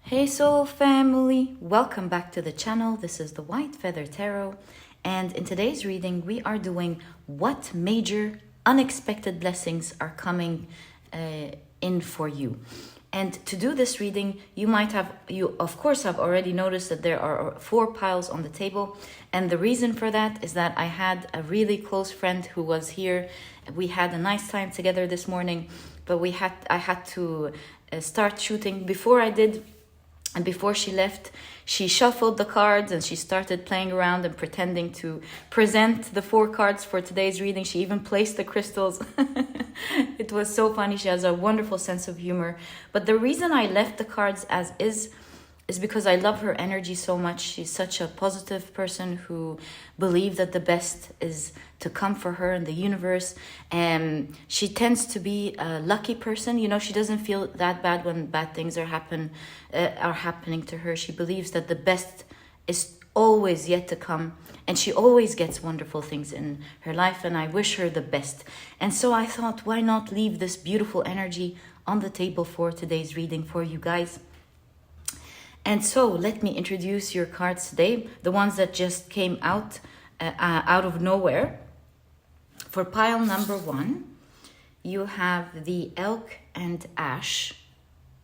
Hey soul family, welcome back to the channel. This is the White Feather Tarot, and in today's reading we are doing what major unexpected blessings are coming in for you. And to do this reading, you of course have already noticed that there are 4 piles on the table, and the reason for that is that I had a really close friend who was here. We had a nice time together this morning, but I had to start shooting. Before I did, and before she left, she shuffled the cards and she started playing around and pretending to present the 4 cards for today's reading. She even placed the crystals. It was so funny. She has a wonderful sense of humor. But the reason I left the cards as is because I love her energy so much. She's such a positive person who believes that the best is to come for her in the universe. And she tends to be a lucky person. You know, she doesn't feel that bad when bad things are happening to her. She believes that the best is always yet to come. And she always gets wonderful things in her life. And I wish her the best. And so I thought, why not leave this beautiful energy on the table for today's reading for you guys? And so let me introduce your cards today, the ones that just came out of nowhere. For pile number 1, you have the elk and ash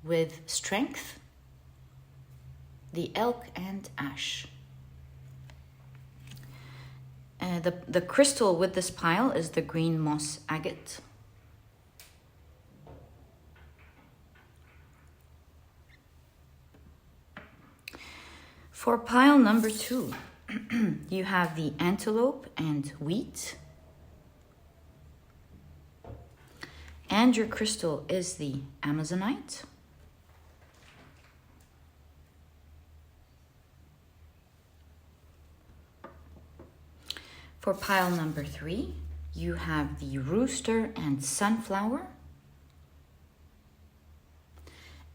with strength. The elk and ash. The crystal with this pile is the green moss agate. For pile number 2, you have the antelope and wheat. And your crystal is the amazonite. For pile number 3, you have the rooster and sunflower.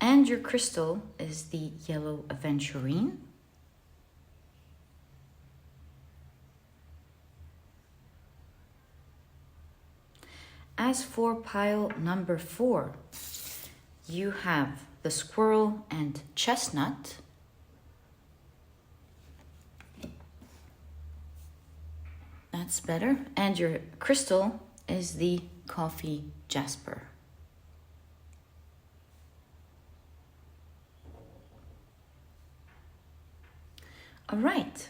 And your crystal is the yellow aventurine. As for pile number 4, you have the squirrel and chestnut. That's better. And your crystal is the coffee jasper. All right.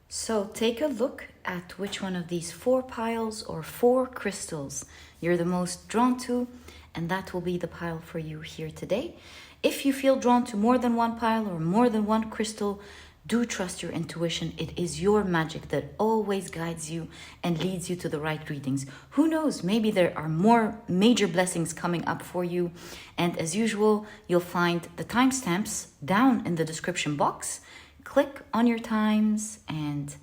So take a look at which one of these 4 piles or 4 crystals you're the most drawn to, and that will be the pile for you here today. If you feel drawn to more than one pile or more than one crystal, do trust your intuition. It is your magic that always guides you and leads you to the right readings. Who knows, maybe there are more major blessings coming up for you. And as usual, you'll find the timestamps down in the description box. Click on your times and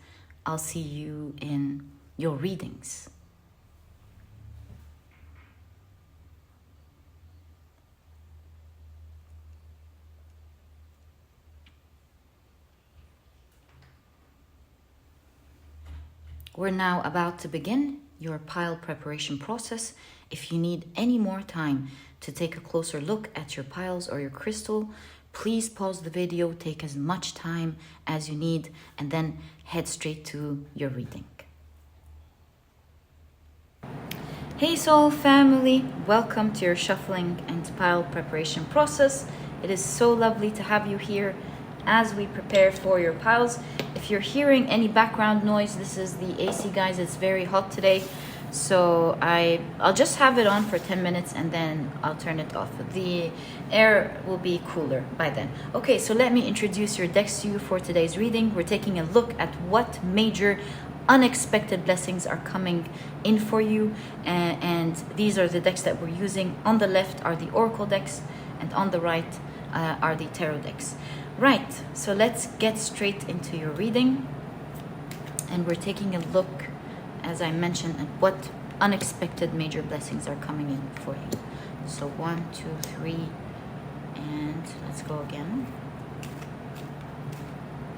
I'll see you in your readings. We're now about to begin your pile preparation process. If you need any more time to take a closer look at your piles or your crystal, please pause the video, take as much time as you need, and then head straight to your reading. Hey soul family, welcome to your shuffling and pile preparation process. It is so lovely to have you here as we prepare for your piles. If you're hearing any background noise, this is the AC, guys. It's very hot today. So I'll just have it on for 10 minutes and then I'll turn it off. The air will be cooler by then. Okay, so let me introduce your decks to you for today's reading. We're taking a look at what major unexpected blessings are coming in for you. And these are the decks that we're using. On the left are the oracle decks and on the right are the tarot decks. Right, so let's get straight into your reading. And we're taking a look, as I mentioned, at what unexpected major blessings are coming in for you. So 1, 2, 3, and let's go again.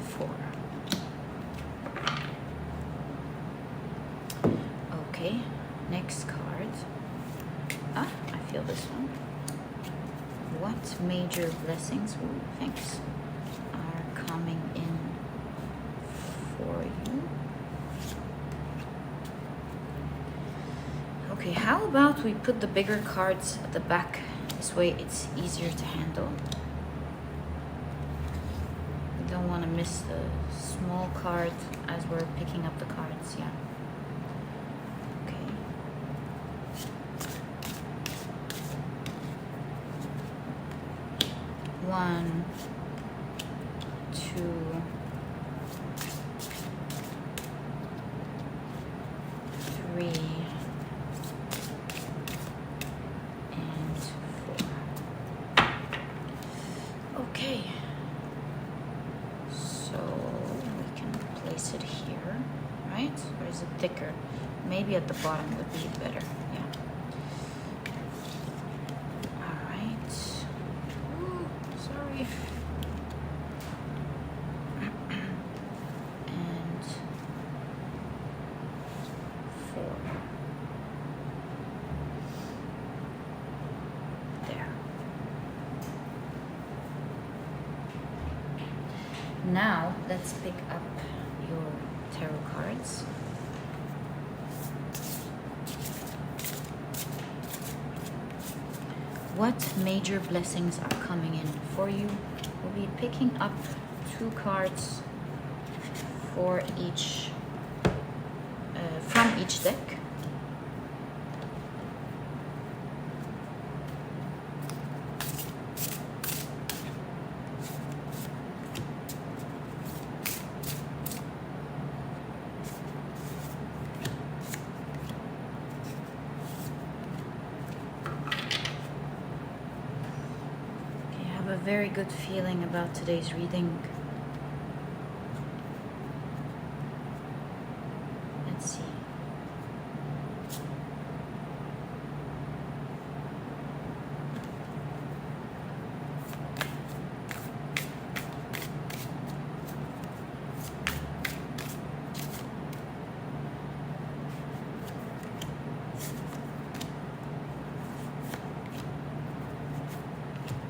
4. Okay, next card. I feel this one. what major blessings, ooh, thanks, are coming in for you? Okay, how about we put the bigger cards at the back? This way it's easier to handle. We don't want to miss the small card as we're picking up the cards, yeah. Okay. One, two, three, and four. Okay. So we can place it here, right? Or is it thicker? Maybe at the bottom would be better, yeah. All right. Ooh, sorry. And four. There. Now, let's pick up your tarot cards. What major blessings are coming in for you? We'll be picking up 2 cards for each, from each deck. A very good feeling about today's reading. Let's see.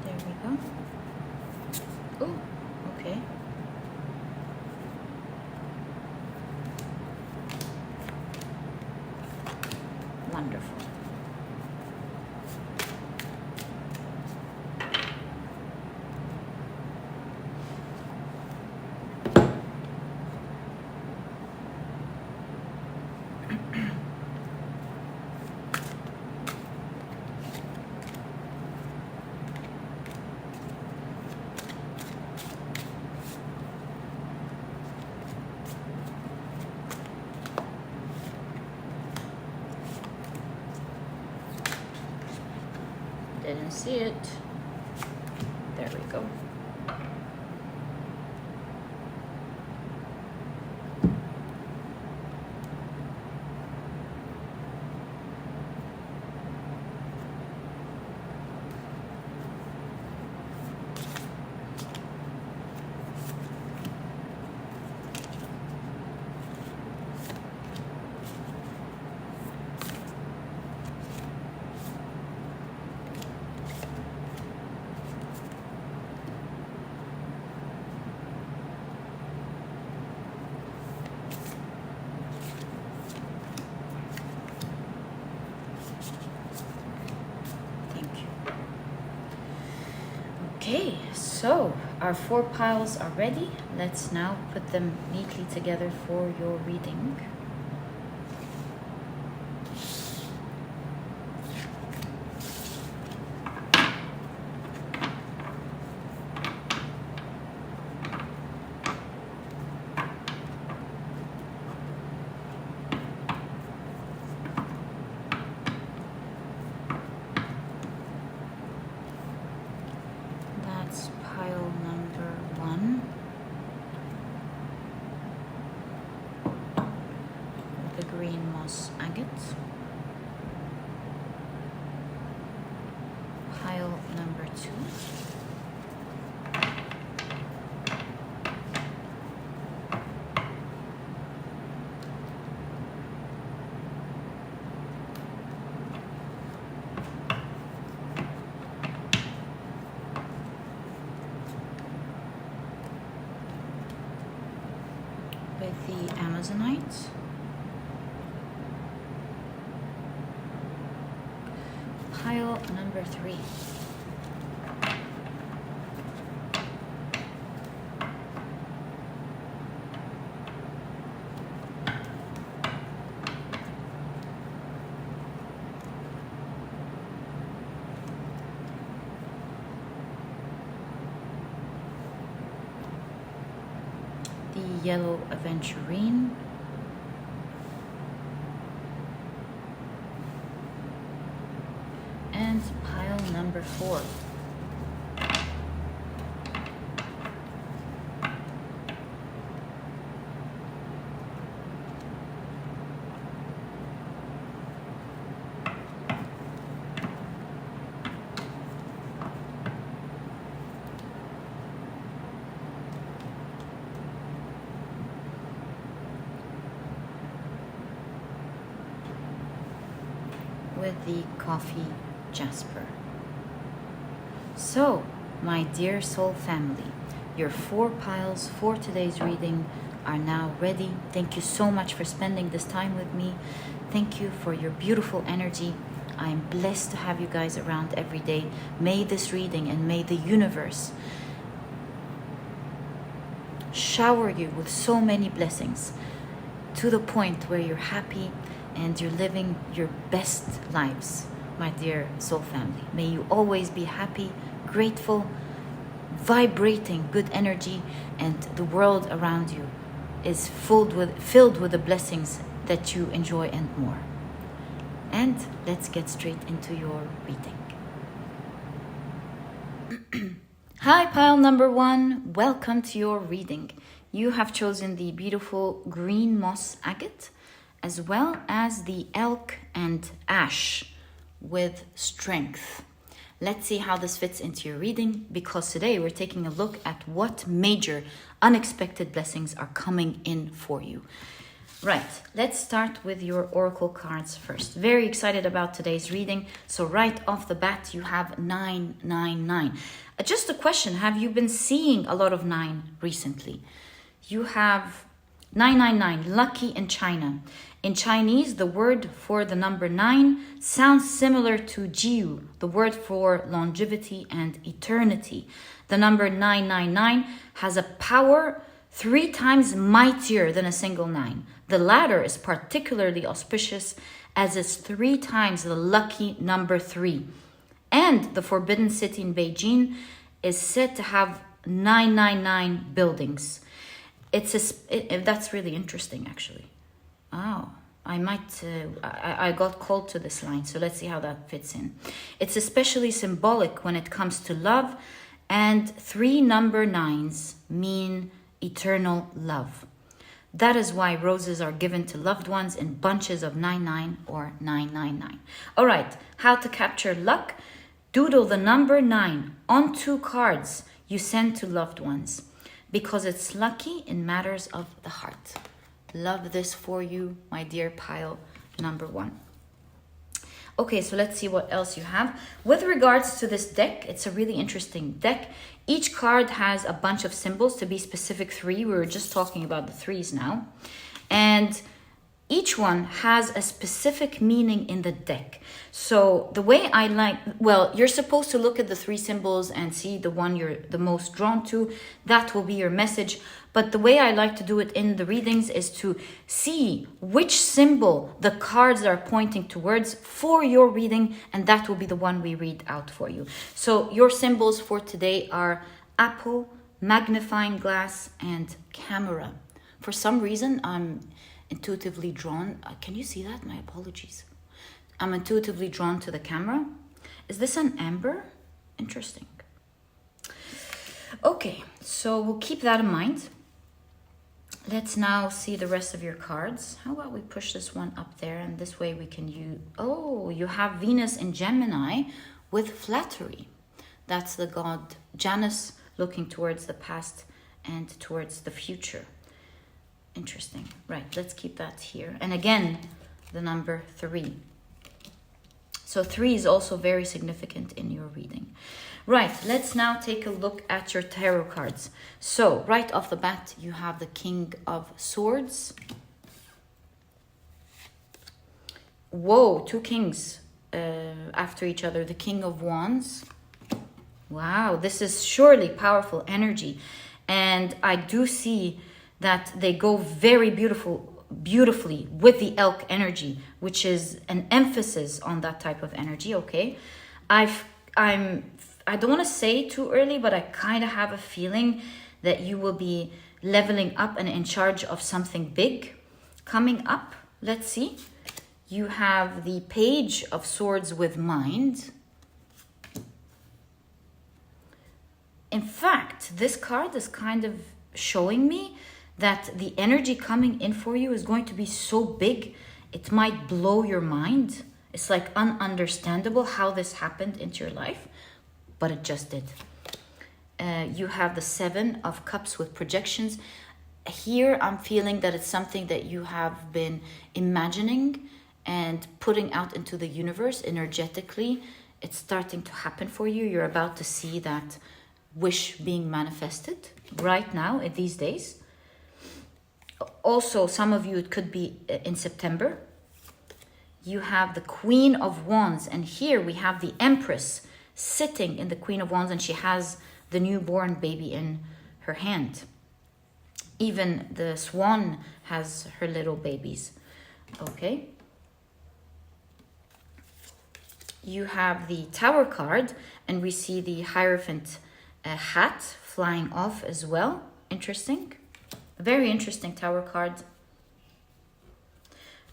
There we go. Oh, okay. Wonderful. Didn't see it. There we go. Okay, so our 4 piles are ready. Let's now put them neatly together for your reading. Pile number 1. The green moss agate. Pile number 2. with the Amazonite. Pile number 3. The yellow Aventurine. And pile number 4. With the coffee Jasper. So, my dear soul family, your 4 piles for today's reading are now ready. Thank you so much for spending this time with me. Thank you for your beautiful energy. I'm blessed to have you guys around every day. May this reading and may the universe shower you with so many blessings to the point where you're happy and you're living your best lives, my dear soul family. May you always be happy, grateful, vibrating good energy, and the world around you is filled with the blessings that you enjoy and more. And let's get straight into your reading. Hi, pile number 1. Welcome to your reading. You have chosen the beautiful green moss agate, as well as the elk and ash with strength. Let's see how this fits into your reading, because today we're taking a look at what major unexpected blessings are coming in for you. Right, let's start with your oracle cards first. Very excited about today's reading. So right off the bat, you have 999. Just a question, have you been seeing a lot of 9 recently? You have 999, lucky in China. In Chinese, the word for the number 9 sounds similar to Jiu, the word for longevity and eternity. The number 999 has a power 3 times mightier than a single 9. The latter is particularly auspicious as it's 3 times the lucky number 3. And the Forbidden City in Beijing is said to have 999 buildings. That's really interesting, actually. Oh, I got called to this line, so let's see how that fits in. It's especially symbolic when it comes to love, and 3 number 9s mean eternal love. That is why roses are given to loved ones in bunches of 99 or 999. All right, how to capture luck? Doodle the number 9 on 2 cards you send to loved ones, because it's lucky in matters of the heart. Love this for you, my dear pile number 1. Okay, so let's see what else you have. With regards to this deck, it's a really interesting deck. Each card has a bunch of symbols, to be specific 3. We were just talking about the 3s now. And each one has a specific meaning in the deck. So the way I like, well, you're supposed to look at the 3 symbols and see the one you're the most drawn to. That will be your message. But the way I like to do it in the readings is to see which symbol the cards are pointing towards for your reading, and that will be the one we read out for you. So your symbols for today are apple, magnifying glass, and camera. For some reason, I'm intuitively drawn. Can you see that? My apologies. I'm intuitively drawn to the camera. Is this an amber? Interesting. Okay, so we'll keep that in mind. Let's now see the rest of your cards. How about we push this one up there, and this way we can use... Oh, you have Venus in Gemini with flattery. That's the god Janus looking towards the past and towards the future. Interesting. Right, let's keep that here. And again, the number 3. So 3 is also very significant in your reading. Right, let's now take a look at your tarot cards. So right off the bat, you have the King of Swords. Whoa, 2 kings after each other. The King of Wands. Wow, this is surely powerful energy. And I do see that they go very beautifully with the elk energy, which is an emphasis on that type of energy, okay? I don't want to say too early, but I kind of have a feeling that you will be leveling up and in charge of something big coming up. Let's see. You have the Page of Swords with Mind. In fact, this card is kind of showing me that the energy coming in for you is going to be so big, it might blow your mind. It's like ununderstandable how this happened into your life, but it just did. You have the 7 of Cups with projections. Here, I'm feeling that it's something that you have been imagining and putting out into the universe energetically. It's starting to happen for you. You're about to see that wish being manifested right now in these days. Also, some of you, it could be in September. You have the Queen of Wands, and here we have the Empress sitting in the Queen of Wands, and she has the newborn baby in her hand. Even the Swan has her little babies. Okay. You have the Tower card, and we see the Hierophant hat flying off as well. Interesting. A very interesting Tower card.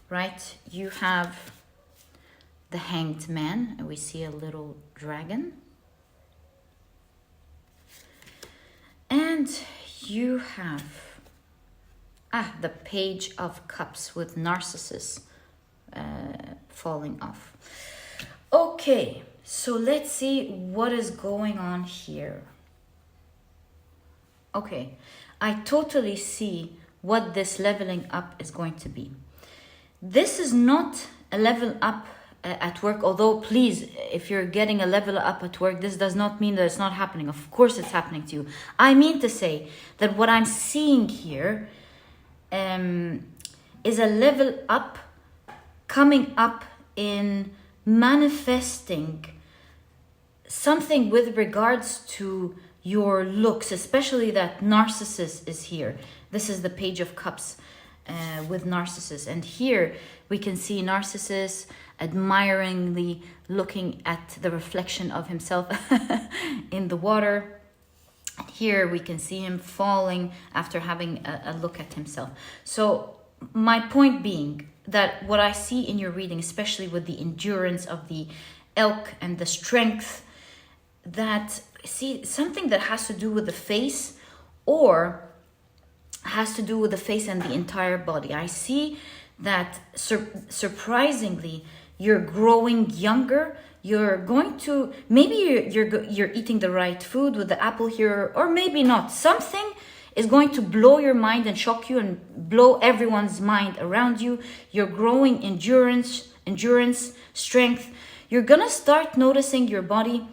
Right. You have the Hanged Man, and we see a little dragon. And you have the Page of Cups with Narcissus falling off. Okay, so let's see what is going on here. Okay, I totally see what this leveling up is going to be. This is not a level up at work, although please, if you're getting a level up at work, this does not mean that it's not happening. Of course it's happening to you. I mean to say that what I'm seeing here is a level up coming up in manifesting something with regards to your looks, especially that Narcissus is here. This is the Page of Cups with Narcissus, and here we can see Narcissus admiringly looking at the reflection of himself in the water. Here we can see him falling after having a look at himself. So my point being that what I see in your reading, especially with the endurance of the elk and the strength, that see something that has to do with the face or has to do with the face and the entire body. I see that surprisingly you're growing younger. You're going to, maybe you're eating the right food with the apple here, or maybe not. Something is going to blow your mind and shock you and blow everyone's mind around you. You're growing endurance, strength. You're gonna start noticing your body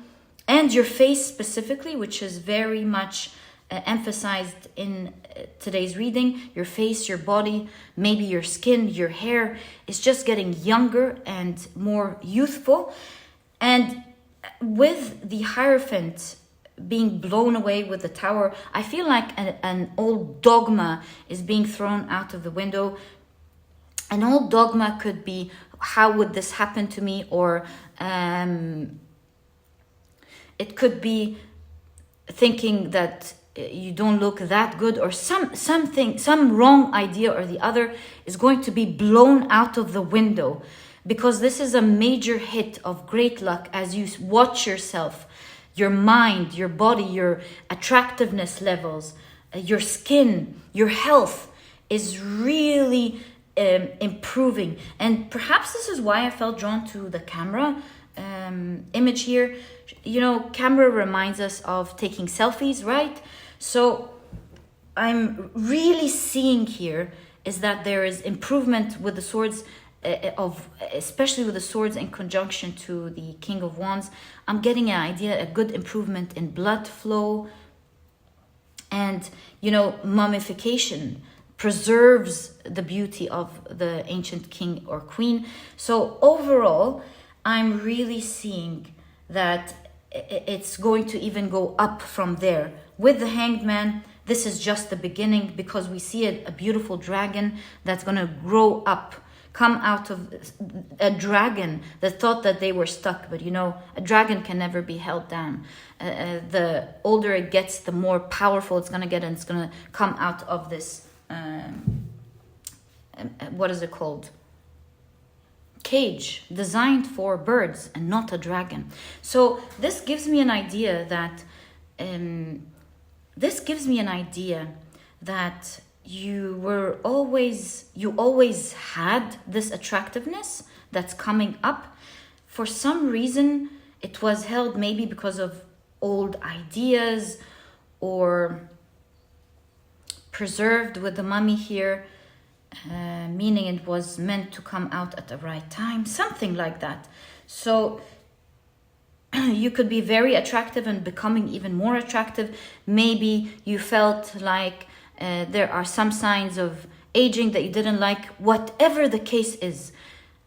and your face specifically, which is very much emphasized in today's reading. Your face, your body, maybe your skin, your hair is just getting younger and more youthful. And with the Hierophant being blown away with the Tower, I feel like an old dogma is being thrown out of the window. An old dogma could be, how would this happen to me? Or it could be thinking that you don't look that good, or some wrong idea or the other is going to be blown out of the window, because this is a major hit of great luck as you watch yourself, your mind, your body, your attractiveness levels, your skin, your health is really improving. And perhaps this is why I felt drawn to the camera image here. You know, camera reminds us of taking selfies, right? So I'm really seeing here is that there is improvement with the swords of, especially with the swords in conjunction to the King of Wands, I'm getting an idea, a good improvement in blood flow, and mummification preserves the beauty of the ancient king or queen. So overall, I'm really seeing that it's going to even go up from there. With the Hanged Man, this is just the beginning, because we see a beautiful dragon that's going to grow up, come out of a dragon that thought that they were stuck. But a dragon can never be held down. The older it gets, the more powerful it's going to get, and it's going to come out of this what is it called, cage designed for birds and not a dragon. So this gives me an idea that you always had this attractiveness that's coming up. For some reason it was held, maybe because of old ideas, or preserved with the mummy here, meaning it was meant to come out at the right time, something like that. So you could be very attractive and becoming even more attractive. Maybe you felt like there are some signs of aging that you didn't like. Whatever the case is,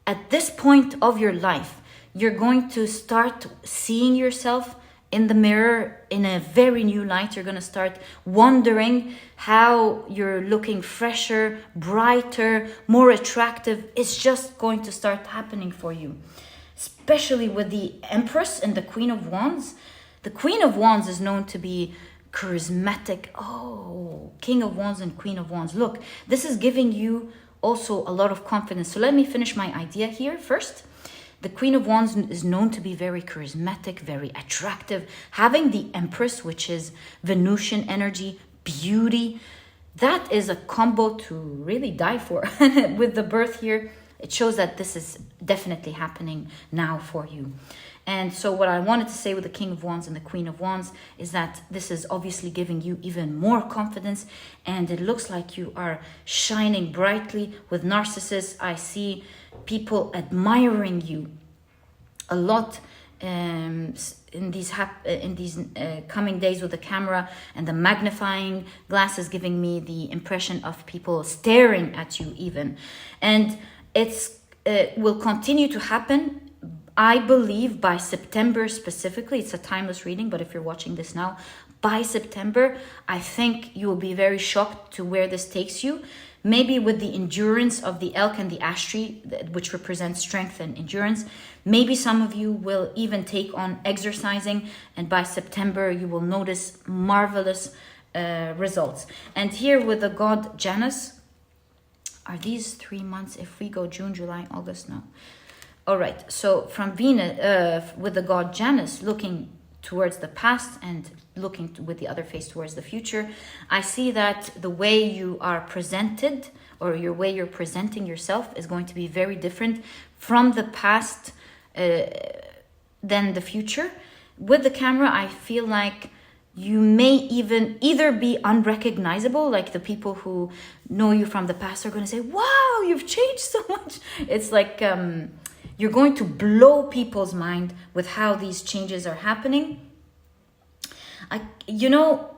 at this point of your life, you're going to start seeing yourself in the mirror in a very new light. You're going to start wondering how you're looking fresher, brighter, more attractive. It's just going to start happening for you, especially with the Empress and the Queen of Wands. The Queen of Wands is known to be charismatic. Oh, King of Wands and Queen of Wands. Look, this is giving you also a lot of confidence. So let me finish my idea here first. The Queen of Wands is known to be very charismatic, very attractive. Having the Empress, which is Venusian energy, beauty, that is a combo to really die for. With the birth here, it shows that this is definitely happening now for you. And so what I wanted to say with the King of Wands and the Queen of Wands is that this is obviously giving you even more confidence, and it looks like you are shining brightly. With Narcissus, I see people admiring you a lot in these coming days with the camera, and the magnifying glass is giving me the impression of people staring at you even. And it will continue to happen, I believe, by September specifically. It's a timeless reading, but if you're watching this now, by September, I think you will be very shocked to where this takes you. Maybe with the endurance of the elk and the ash tree, which represents strength and endurance. Maybe some of you will even take on exercising, and by September you will notice marvelous results. And here with the god Janus, are these 3 months? If we go June, July, August, no. All right, so from Venus, with the god Janus looking towards the past and looking with the other face towards the future, I see that the way you are presented, or your way you're presenting yourself, is going to be very different from the past than the future. With the camera, I feel like you may even either be unrecognizable, like the people who know you from the past are going to say, wow, you've changed so much. It's like you're going to blow people's mind with how these changes are happening.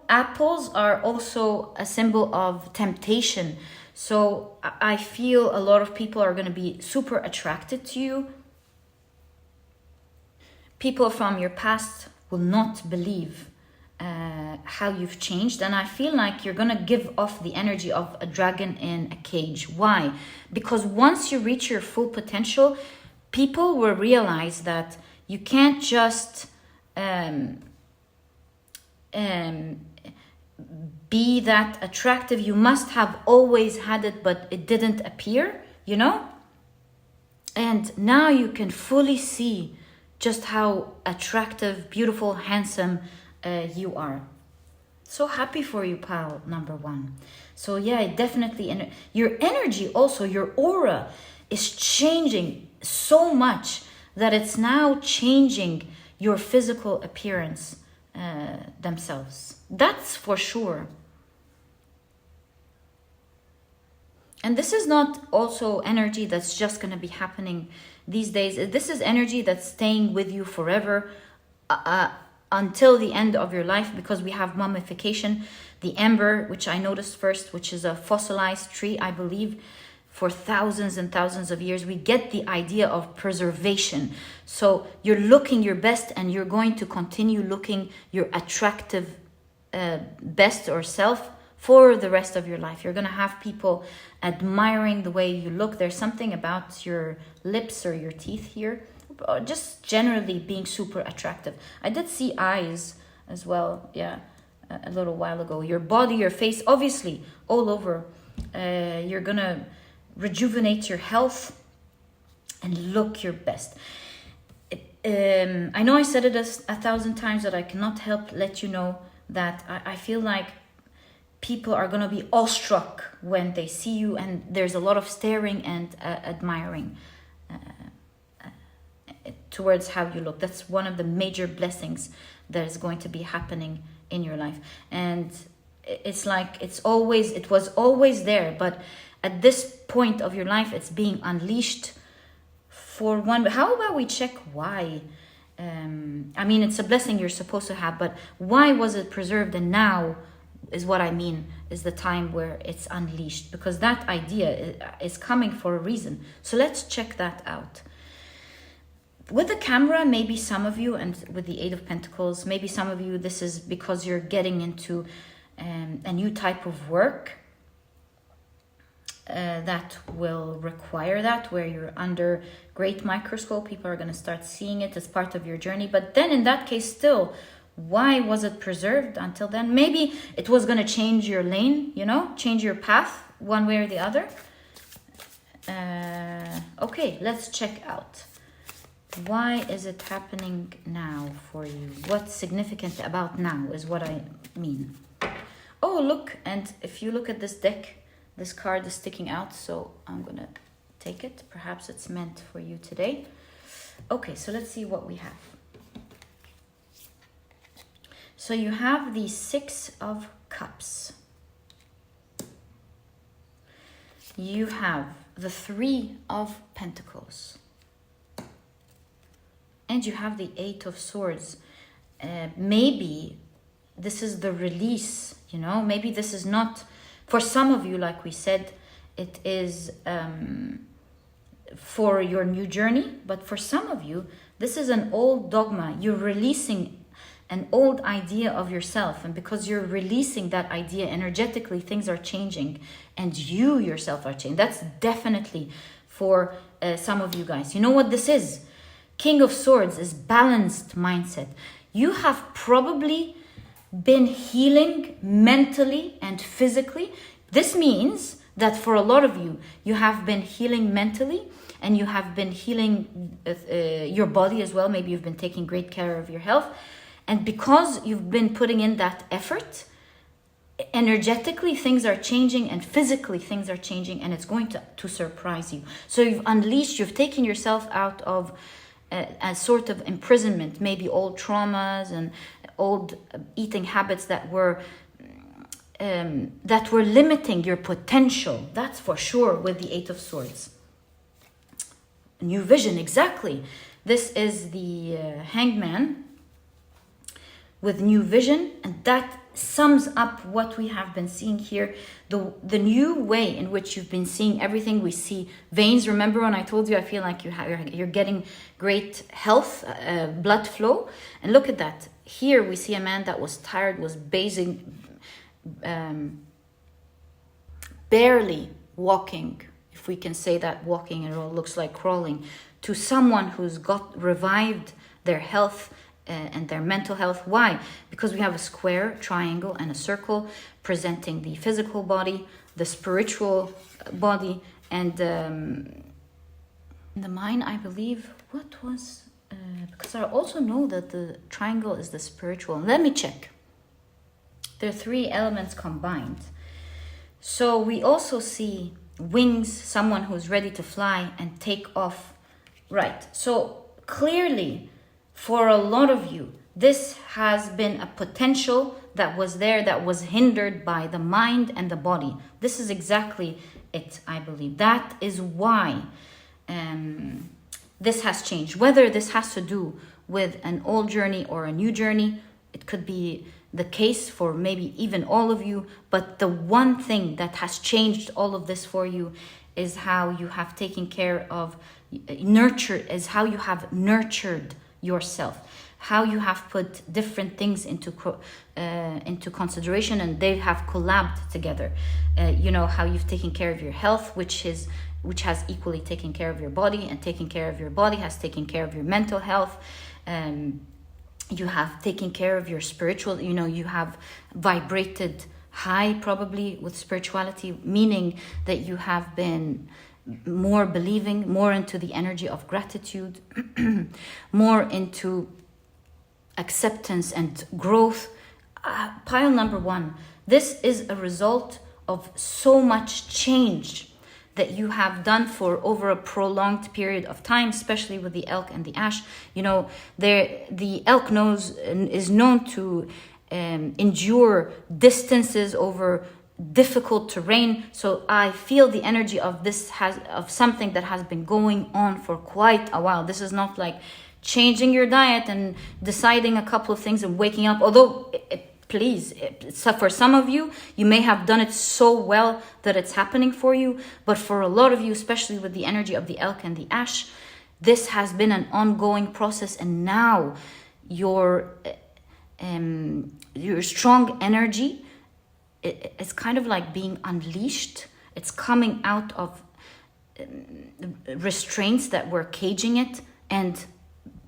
Apples are also a symbol of temptation. So I feel a lot of people are going to be super attracted to you. People from your past will not believe how you've changed. And I feel like you're going to give off the energy of a dragon in a cage. Why? Because once you reach your full potential, people will realize that you can't just be that attractive. You must have always had it, but it didn't appear, And now you can fully see just how attractive, beautiful, handsome you are. So happy for you, pal number one. So yeah, definitely. Your energy also, your aura is changing so much that it's now changing your physical appearance themselves. That's for sure. And this is not also energy that's just going to be happening these days. This is energy that's staying with you forever, until the end of your life, because we have mummification, the ember, which I noticed first, which is a fossilized tree, I believe, for thousands and thousands of years. We get the idea of preservation. So you're looking your best, and you're going to continue looking your attractive best or self for the rest of your life. You're going to have people admiring the way you look. There's something about your lips or your teeth here, just generally being super attractive. I did see eyes as well, yeah, a little while ago. Your body, your face, obviously, all over. You're going to rejuvenate your health and look your best. I know I said it 1,000 times, that I cannot help let you know that I feel like people are going to be awestruck when they see you, and there's a lot of staring and admiring towards how you look. That's one of the major blessings that is going to be happening in your life. And it's like it was always there, but at this point of your life, it's being unleashed for one. How about we check why? I mean, it's a blessing you're supposed to have, but why was it preserved? And now is what I mean, is the time where it's unleashed, because that idea is coming for a reason. So let's check that out. With the camera, maybe some of you, and with the Eight of Pentacles, maybe some of you, this is because you're getting into a new type of work that will require that, where you're under great microscope. People are going to start seeing it as part of your journey. But then in that case, still, why was it preserved until then? Maybe it was going to change your lane, change your path one way or the other. Okay, let's check out. Why is it happening now for you? What's significant about now is what I mean. Oh, look, and if you look at this deck, this card is sticking out, so I'm going to take it. Perhaps it's meant for you today. Okay, so let's see what we have. So you have the Six of Cups. You have the Three of Pentacles. And you have the Eight of Swords. Maybe this is the release, Maybe this is not... For some of you, like we said, it is for your new journey. But for some of you, this is an old dogma. You're releasing an old idea of yourself. And because you're releasing that idea, energetically, things are changing. And you yourself are changing. That's definitely for some of you guys. You know what this is? King of Swords is balanced mindset. You have probably been healing mentally and physically. This means that for a lot of you, you have been healing mentally, and you have been healing your body as well. Maybe you've been taking great care of your health. And because you've been putting in that effort, energetically things are changing, and physically things are changing, and it's going to surprise you. So you've taken yourself out of a sort of imprisonment, maybe old traumas and old eating habits that were limiting your potential. That's for sure with the Eight of Swords. New vision, exactly. This is the Hangman with new vision, and that sums up what we have been seeing here. The new way in which you've been seeing everything. We see veins. Remember when I told you I feel like you're getting great health, blood flow, and look at that. Here we see a man that was tired, was barely walking, if we can say that, walking, and it all looks like crawling, to someone who's got revived their health and their mental health. Why? Because we have a square, triangle, and a circle presenting the physical body, the spiritual body, and the mind, I believe. What was... because I also know that the triangle is the spiritual. Let me check. There are three elements combined. So we also see wings, someone who's ready to fly and take off. Right. So clearly, for a lot of you, this has been a potential that was there, that was hindered by the mind and the body. This is exactly it, I believe. That is why this has changed. Whether this has to do with an old journey or a new journey, it could be the case for maybe even all of you. But the one thing that has changed all of this for you is how you have taken care of, how you have nurtured yourself, how you have put different things into consideration, and they have collabed together. How you've taken care of your health, which has equally taken care of your body, and taking care of your body has taken care of your mental health. You have taken care of your spiritual, you have vibrated high probably with spirituality, meaning that you have been more believing, more into the energy of gratitude, more into acceptance and growth. Pile number 1, this is a result of so much change that you have done for over a prolonged period of time, especially with the elk and the ash. The elk is known to endure distances over difficult terrain. So I feel the energy of of something that has been going on for quite a while. This is not like changing your diet and deciding a couple of things and waking up. Although, please, for some of you, you may have done it so well that it's happening for you. But for a lot of you, especially with the energy of the elk and the ash, this has been an ongoing process. And now your strong energy is kind of like being unleashed. It's coming out of restraints that were caging it. And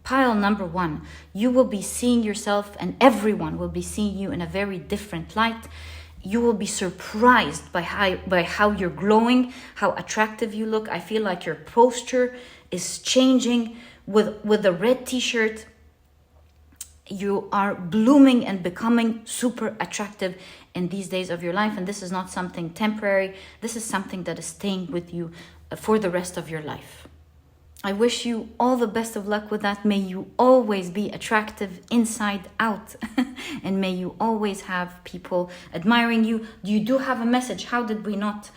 pile number 1, you will be seeing yourself, and everyone will be seeing you in a very different light. You will be surprised by how you're glowing, how attractive you look. I feel like your posture is changing. With the red t-shirt, you are blooming and becoming super attractive in these days of your life. And this is not something temporary. This is something that is staying with you for the rest of your life. I wish you all the best of luck with that. May you always be attractive inside out. And may you always have people admiring you. You do have a message. How did we not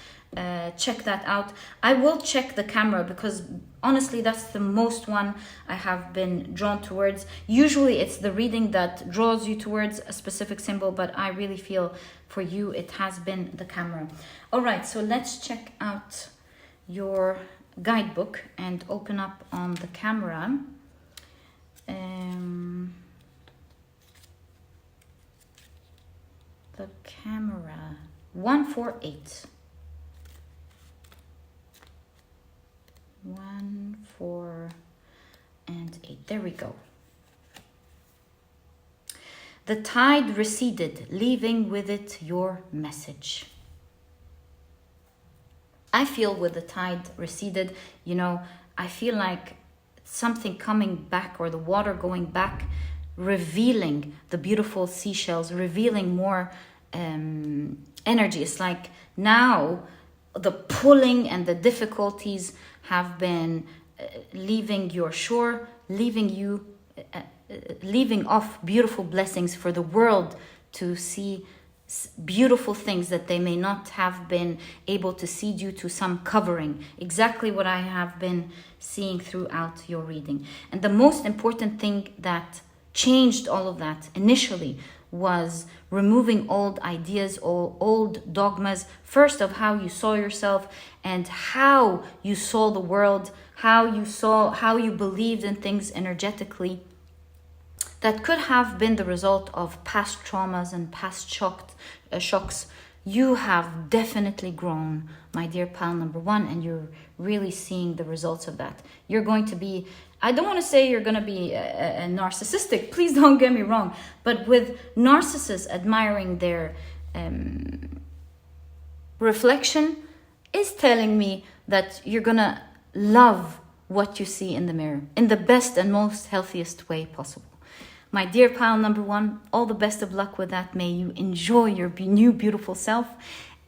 check that out? I will check the camera, because honestly, that's the most one I have been drawn towards. Usually it's the reading that draws you towards a specific symbol, but I really feel for you it has been the camera. All right, so let's check out your guidebook and open up on the camera. The camera 148. 1, 4, and 8. There we go. The tide receded, leaving with it your message. I feel with the tide receded, I feel like something coming back, or the water going back, revealing the beautiful seashells, revealing more energy. It's like now the pulling and the difficulties have been leaving your shore, leaving off beautiful blessings for the world to see, beautiful things that they may not have been able to see due to some covering. Exactly what I have been seeing throughout your reading. And the most important thing that changed all of that initially was removing old ideas, old dogmas, first of how you saw yourself and how you saw the world, how you believed in things energetically, that could have been the result of past traumas and past shocks. You have definitely grown, my dear pal number 1, and you're really seeing the results of that. You're going to be, I don't want to say you're going to be a narcissistic, please don't get me wrong, but with narcissists admiring their reflection is telling me that you're going to love what you see in the mirror in the best and most healthiest way possible. My dear pile number 1, all the best of luck with that. May you enjoy your new beautiful self.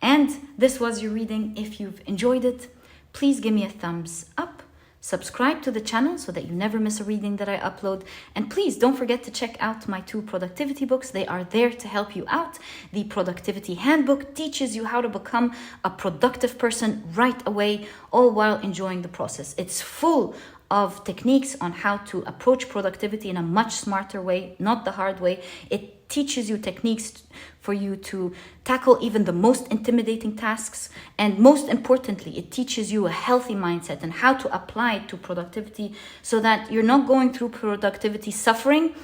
And this was your reading. If you've enjoyed it, please give me a thumbs up. Subscribe to the channel so that you never miss a reading that I upload. And please don't forget to check out my 2 productivity books. They are there to help you out. The Productivity Handbook teaches you how to become a productive person right away, all while enjoying the process. It's full of techniques on how to approach productivity in a much smarter way, not the hard way. It teaches you techniques for you to tackle even the most intimidating tasks. And most importantly, it teaches you a healthy mindset and how to apply it to productivity so that you're not going through productivity suffering.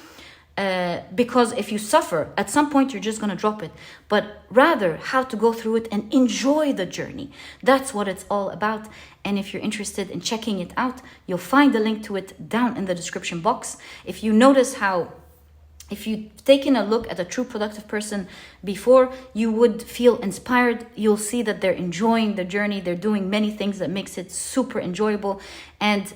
Because if you suffer, at some point you're just going to drop it. But rather, how to go through it and enjoy the journey. That's what it's all about. And if you're interested in checking it out, you'll find the link to it down in the description box. If you notice how, if you've taken a look at a true productive person before, you would feel inspired. You'll see that they're enjoying the journey. They're doing many things that makes it super enjoyable. And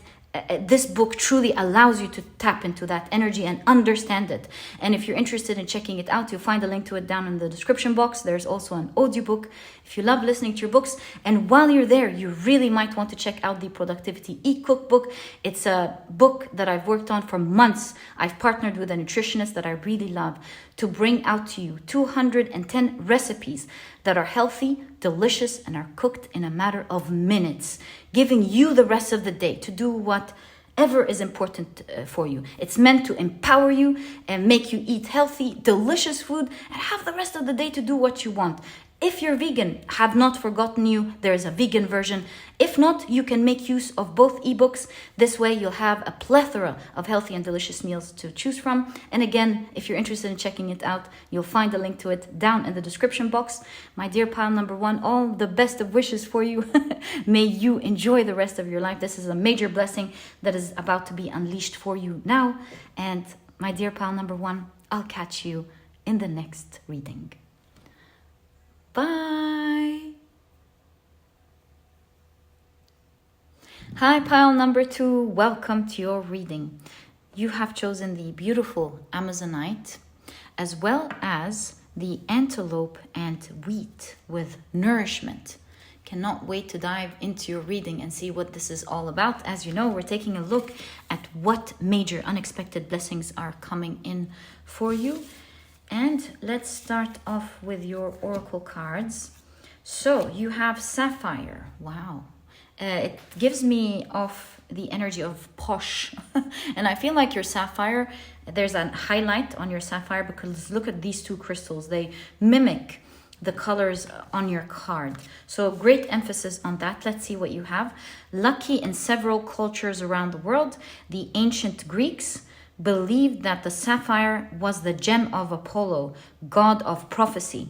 this book truly allows you to tap into that energy and understand it. And if you're interested in checking it out, you'll find a link to it down in the description box. There's also an audiobook if you love listening to your books. And while you're there, you really might want to check out the Productivity e-cookbook. It's a book that I've worked on for months. I've partnered with a nutritionist that I really love to bring out to you 210 recipes that are healthy, delicious, and are cooked in a matter of minutes, giving you the rest of the day to do whatever is important for you. It's meant to empower you and make you eat healthy, delicious food and have the rest of the day to do what you want. If you're vegan, have not forgotten you, there's a vegan version. If not, you can make use of both ebooks. This way you'll have a plethora of healthy and delicious meals to choose from. And again, if you're interested in checking it out, you'll find a link to it down in the description box. My dear pile number 1, all the best of wishes for you. May you enjoy the rest of your life. This is a major blessing that is about to be unleashed for you now. And my dear pile number 1, I'll catch you in the next reading. Bye. Hi, pile number 2. Welcome to your reading. You have chosen the beautiful Amazonite as well as the Antelope and Wheat with Nourishment. Cannot wait to dive into your reading and see what this is all about. As you know, we're taking a look at what major unexpected blessings are coming in for you. And let's start off with your oracle cards. So you have Sapphire. Wow. It gives me off the energy of posh. And I feel like your Sapphire, there's a highlight on your Sapphire because look at these 2 crystals. They mimic the colors on your card. So great emphasis on that. Let's see what you have. Lucky in several cultures around the world. The ancient Greeks believed that the sapphire was the gem of Apollo, god of prophecy.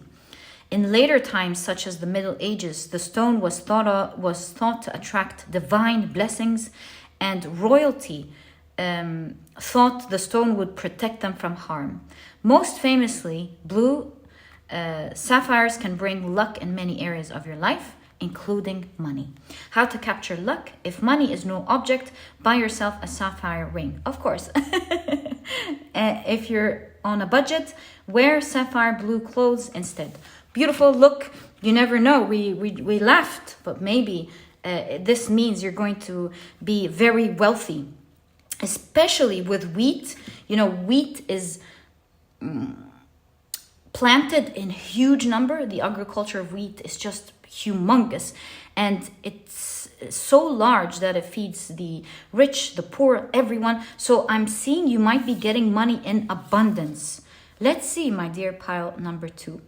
In later times, such as the Middle Ages, the stone was thought to attract divine blessings, and royalty thought the stone would protect them from harm. Most famously, blue sapphires can bring luck in many areas of your life, including money. How to capture luck? If money is no object, buy yourself a sapphire ring. Of course. If you're on a budget, wear sapphire blue clothes instead. Beautiful look. You never know. We laughed, but maybe this means you're going to be very wealthy, especially with wheat. You know, wheat is planted in huge number. The agriculture of wheat is just humongous, and it's so large that it feeds the rich, the poor, everyone. So I'm seeing you might be getting money in abundance. Let's see, my dear pile number 2.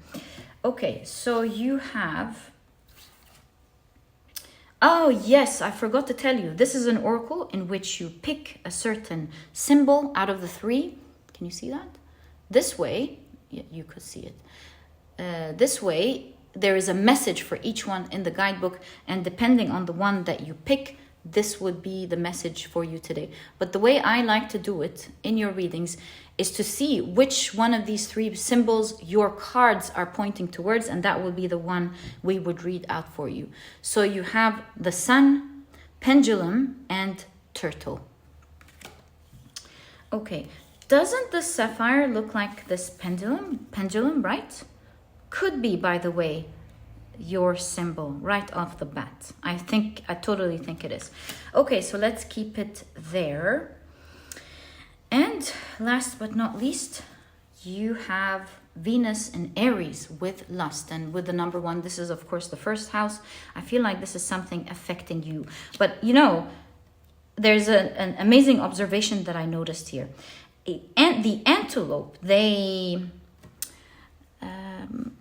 Okay, so you have, oh yes, I forgot to tell you, this is an oracle in which you pick a certain symbol out of the 3. Can you see that? This way, yeah, you could see it. This way, there is a message for each one in the guidebook, and depending on the one that you pick, this would be the message for you today. But the way I like to do it in your readings is to see which one of these 3 symbols your cards are pointing towards, and that will be the one we would read out for you. So you have the sun, pendulum, and turtle. Okay, doesn't the sapphire look like this pendulum, right? Could be, by the way, your symbol right off the bat. I totally think it is. Okay, so let's keep it there. And last but not least, you have Venus in Aries with lust, and with the number 1, this is of course the first house. I feel like this is something affecting you. But you know, there's an amazing observation that I noticed here. And the antelope, they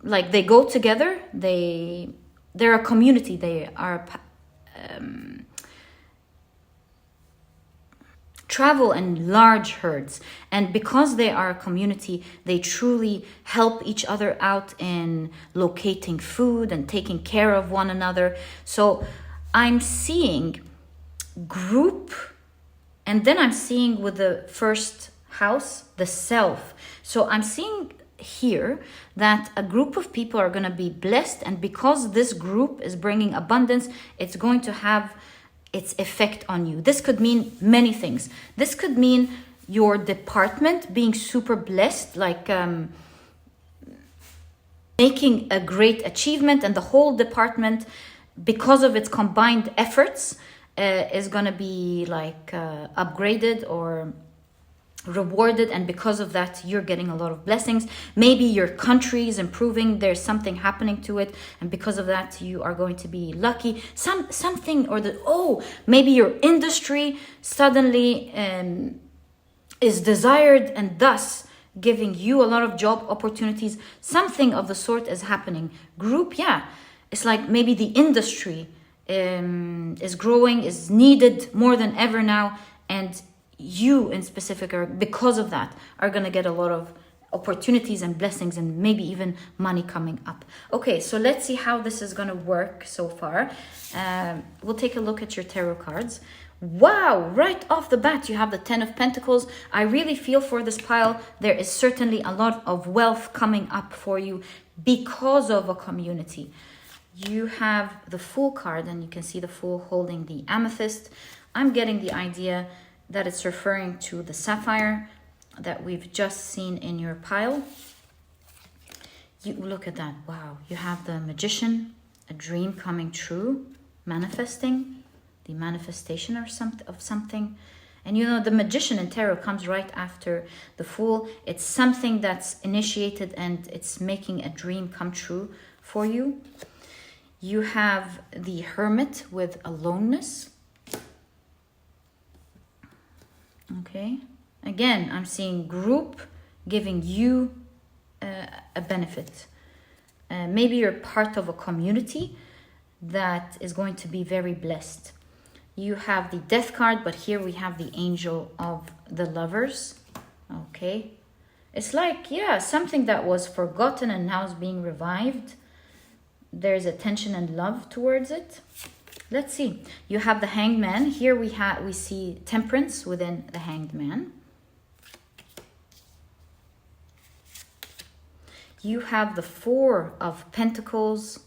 they go together. They're a community. They are travel in large herds, and because they are a community, they truly help each other out in locating food and taking care of one another. So I'm seeing group, and then I'm seeing with the first house the self. So I'm seeing here that a group of people are going to be blessed, and because this group is bringing abundance, it's going to have its effect on you. This could mean many things. This could mean your department being super blessed, like making a great achievement, and the whole department, because of its combined efforts, is going to be like upgraded or rewarded, and because of that you're getting a lot of blessings. Maybe your country is improving, there's something happening to it, and because of that you are going to be lucky. Something, or maybe your industry suddenly is desired, and thus giving you a lot of job opportunities. Something of the sort is happening. Group, yeah, it's like maybe the industry is growing, is needed more than ever now, and you in specific are, because of that, are going to get a lot of opportunities and blessings, and maybe even money coming up. Okay, so let's see how this is going to work so far. We'll take a look at your tarot cards. Wow, right off the bat you have the 10 of Pentacles. I really feel for this pile, there is certainly a lot of wealth coming up for you because of a community. You have the Fool card, and you can see the Fool holding the amethyst. I'm getting the idea that it's referring to the sapphire that we've just seen in your pile. You look at that. Wow, you have the Magician, a dream coming true, manifesting, the manifestation of something. And you know, the Magician in tarot comes right after the Fool. It's something that's initiated, and it's making a dream come true for you. You have the Hermit with aloneness. Okay, again, I'm seeing group giving you a benefit. Maybe you're part of a community that is going to be very blessed. You have the Death card, but here we have the Angel of the Lovers. Okay, it's like, yeah, something that was forgotten and now is being revived. There's attention and love towards it. Let's see. You have the Hanged Man. Here we see Temperance within the Hanged Man. You have the Four of Pentacles.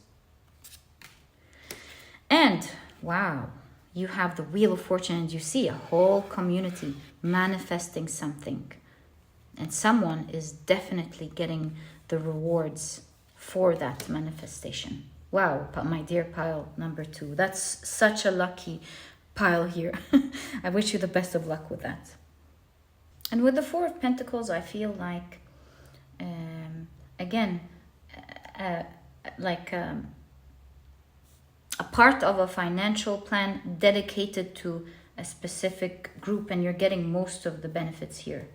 And wow, you have the Wheel of Fortune, and you see a whole community manifesting something. And someone is definitely getting the rewards for that manifestation. Wow, my dear pile number 2. That's such a lucky pile here. I wish you the best of luck with that. And with the Four of Pentacles, I feel like, again, a part of a financial plan dedicated to a specific group, and you're getting most of the benefits here.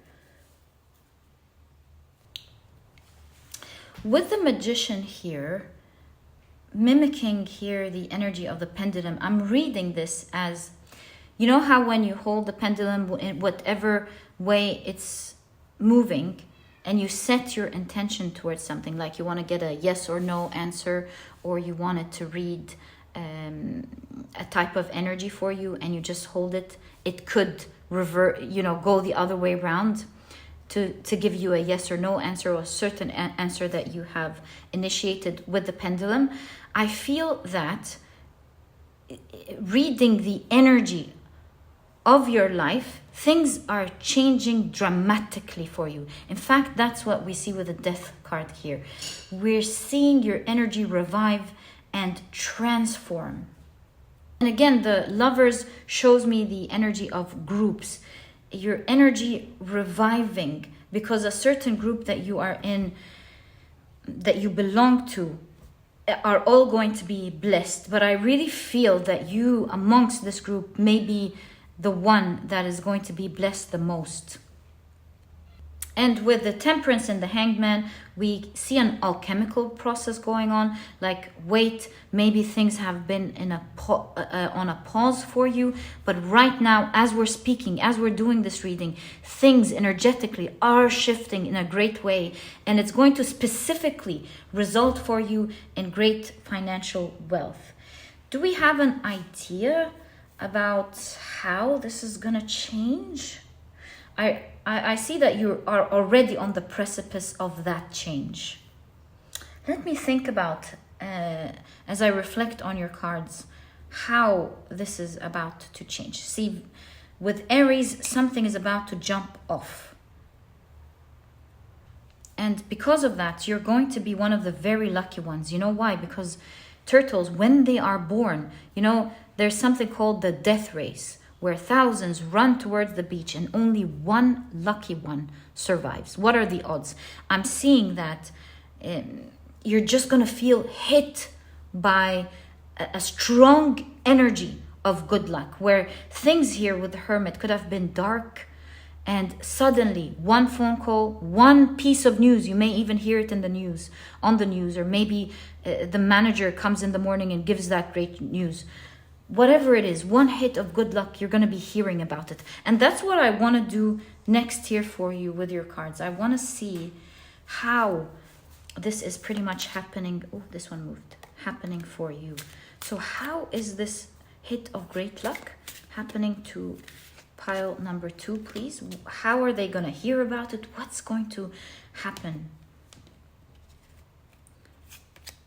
With the Magician here, mimicking here the energy of the pendulum, I'm reading this as, you know how when you hold the pendulum in whatever way it's moving, and you set your intention towards something, like you want to get a yes or no answer, or you want it to read a type of energy for you, and you just hold it, it could revert, go the other way around to give you a yes or no answer, or a certain answer that you have initiated with the pendulum. I feel that reading the energy of your life, things are changing dramatically for you. In fact, that's what we see with the Death card here. We're seeing your energy revive, and transform. And again, the Lovers shows me the energy of groups. Your energy reviving because a certain group that you are in, that you belong to, are all going to be blessed. But I really feel that you amongst this group may be the one that is going to be blessed the most. And with the Temperance and the Hangman, we see an alchemical process going on. Like, wait, maybe things have been in on a pause for you. But right now, as we're speaking, as we're doing this reading, things energetically are shifting in a great way. And it's going to specifically result for you in great financial wealth. Do we have an idea about how this is going to change? I see that you are already on the precipice of that change. Let me think about, as I reflect on your cards, how this is about to change. See, with Aries, something is about to jump off. And because of that, you're going to be one of the very lucky ones. You know why? Because turtles, when they are born, there's something called the death race, where thousands run towards the beach and only one lucky one survives. What are the odds? I'm seeing that you're just going to feel hit by a strong energy of good luck, where things here with the Hermit could have been dark, and suddenly one phone call, one piece of news, you may even hear it in the news, on the news, or maybe the manager comes in the morning and gives that great news. Whatever it is, one hit of good luck, you're going to be hearing about it. And that's what I want to do next here for you with your cards. I want to see how this is pretty much happening. Oh, this one moved. Happening for you. So how is this hit of great luck happening to pile number 2, please? How are they going to hear about it? What's going to happen?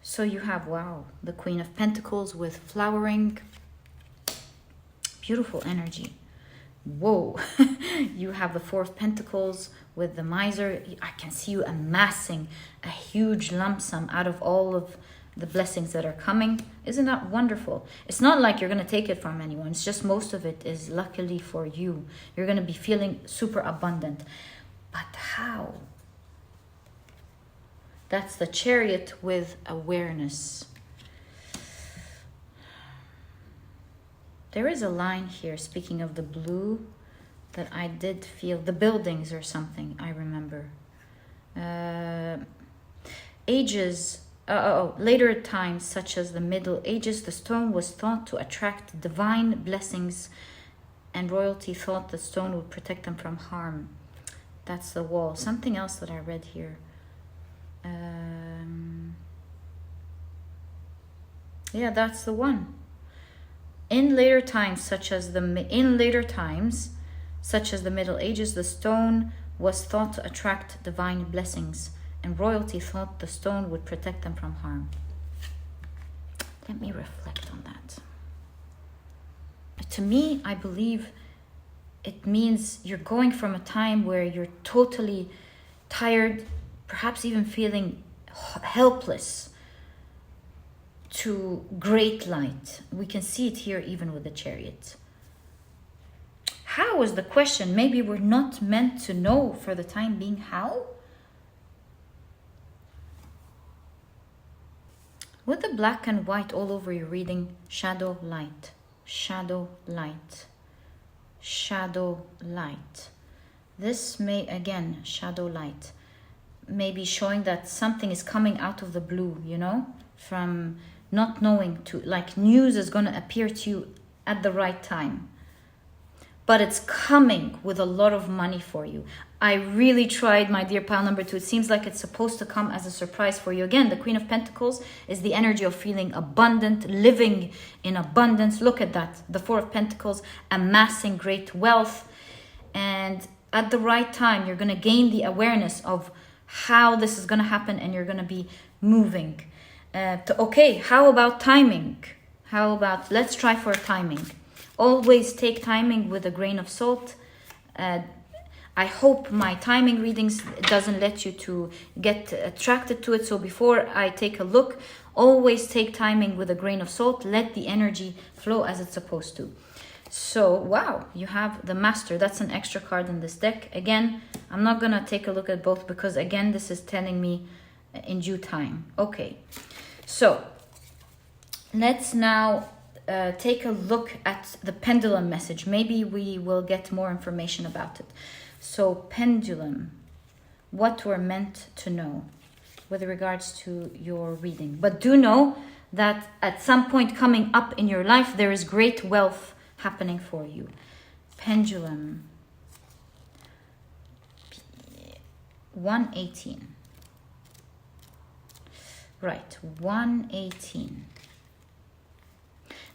So you have, wow, the Queen of Pentacles with flowering. Beautiful energy. Whoa. You have the Four of Pentacles with the Miser. I can see you amassing a huge lump sum out of all of the blessings that are coming. Isn't that wonderful? It's not like you're going to take it from anyone. It's just most of it is luckily for you. You're going to be feeling super abundant. But how? That's the Chariot with awareness. There is a line here, speaking of the blue, that I did feel. The buildings or something, I remember. Later times, such as the Middle Ages, the stone was thought to attract divine blessings, and royalty thought the stone would protect them from harm. That's the Wall. Something else that I read here. Yeah, that's the one. In later times, such as the Middle Ages, the stone was thought to attract divine blessings, and royalty thought the stone would protect them from harm. Let me reflect on that. To me, I believe it means you're going from a time where you're totally tired, perhaps even feeling helpless, to great light. We can see it here even with the Chariot. How is the question? Maybe we're not meant to know for the time being. How? With the black and white all over your reading, shadow, light, shadow, light, shadow, light. This may, again, shadow, light, may be showing that something is coming out of the blue, from not knowing to, like, news is going to appear to you at the right time. But it's coming with a lot of money for you. I really tried, my dear pile number 2. It seems like it's supposed to come as a surprise for you. Again, the Queen of Pentacles is the energy of feeling abundant, living in abundance. Look at that. The Four of Pentacles, amassing great wealth. And at the right time, you're going to gain the awareness of how this is going to happen, and you're going to be moving. Okay, how about timing? Let's try for timing. Always take timing with a grain of salt. I hope my timing readings doesn't let you to get attracted to it. So before I take a look, Always take timing with a grain of salt. Let the energy flow as it's supposed to. So, wow, you have the Master. That's an extra card in this deck. Again, I'm not going to take a look at both because, again, this is telling me in due time. Okay, so let's now take a look at the pendulum message. Maybe we will get more information about it. So, pendulum, what we're meant to know with regards to your reading. But do know that at some point coming up in your life, there is great wealth happening for you. Pendulum, 118. Right, 118.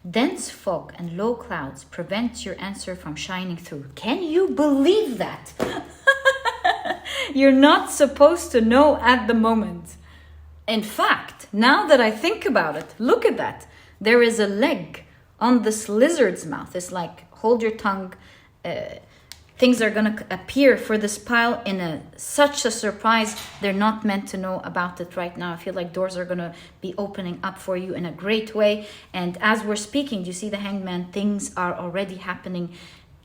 Dense fog and low clouds prevent your answer from shining through. Can you believe that? You're not supposed to know at the moment. In fact, now that I think about it, look at that. There is a leg on this lizard's mouth. It's like, hold your tongue. Things are going to appear for this pile in such a surprise. They're not meant to know about it right now. I feel like doors are going to be opening up for you in a great way. And as we're speaking, do you see the Hangman? Things are already happening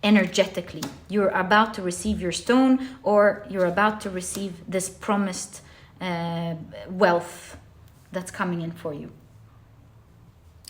energetically. You're about to receive your stone, or you're about to receive this promised wealth that's coming in for you.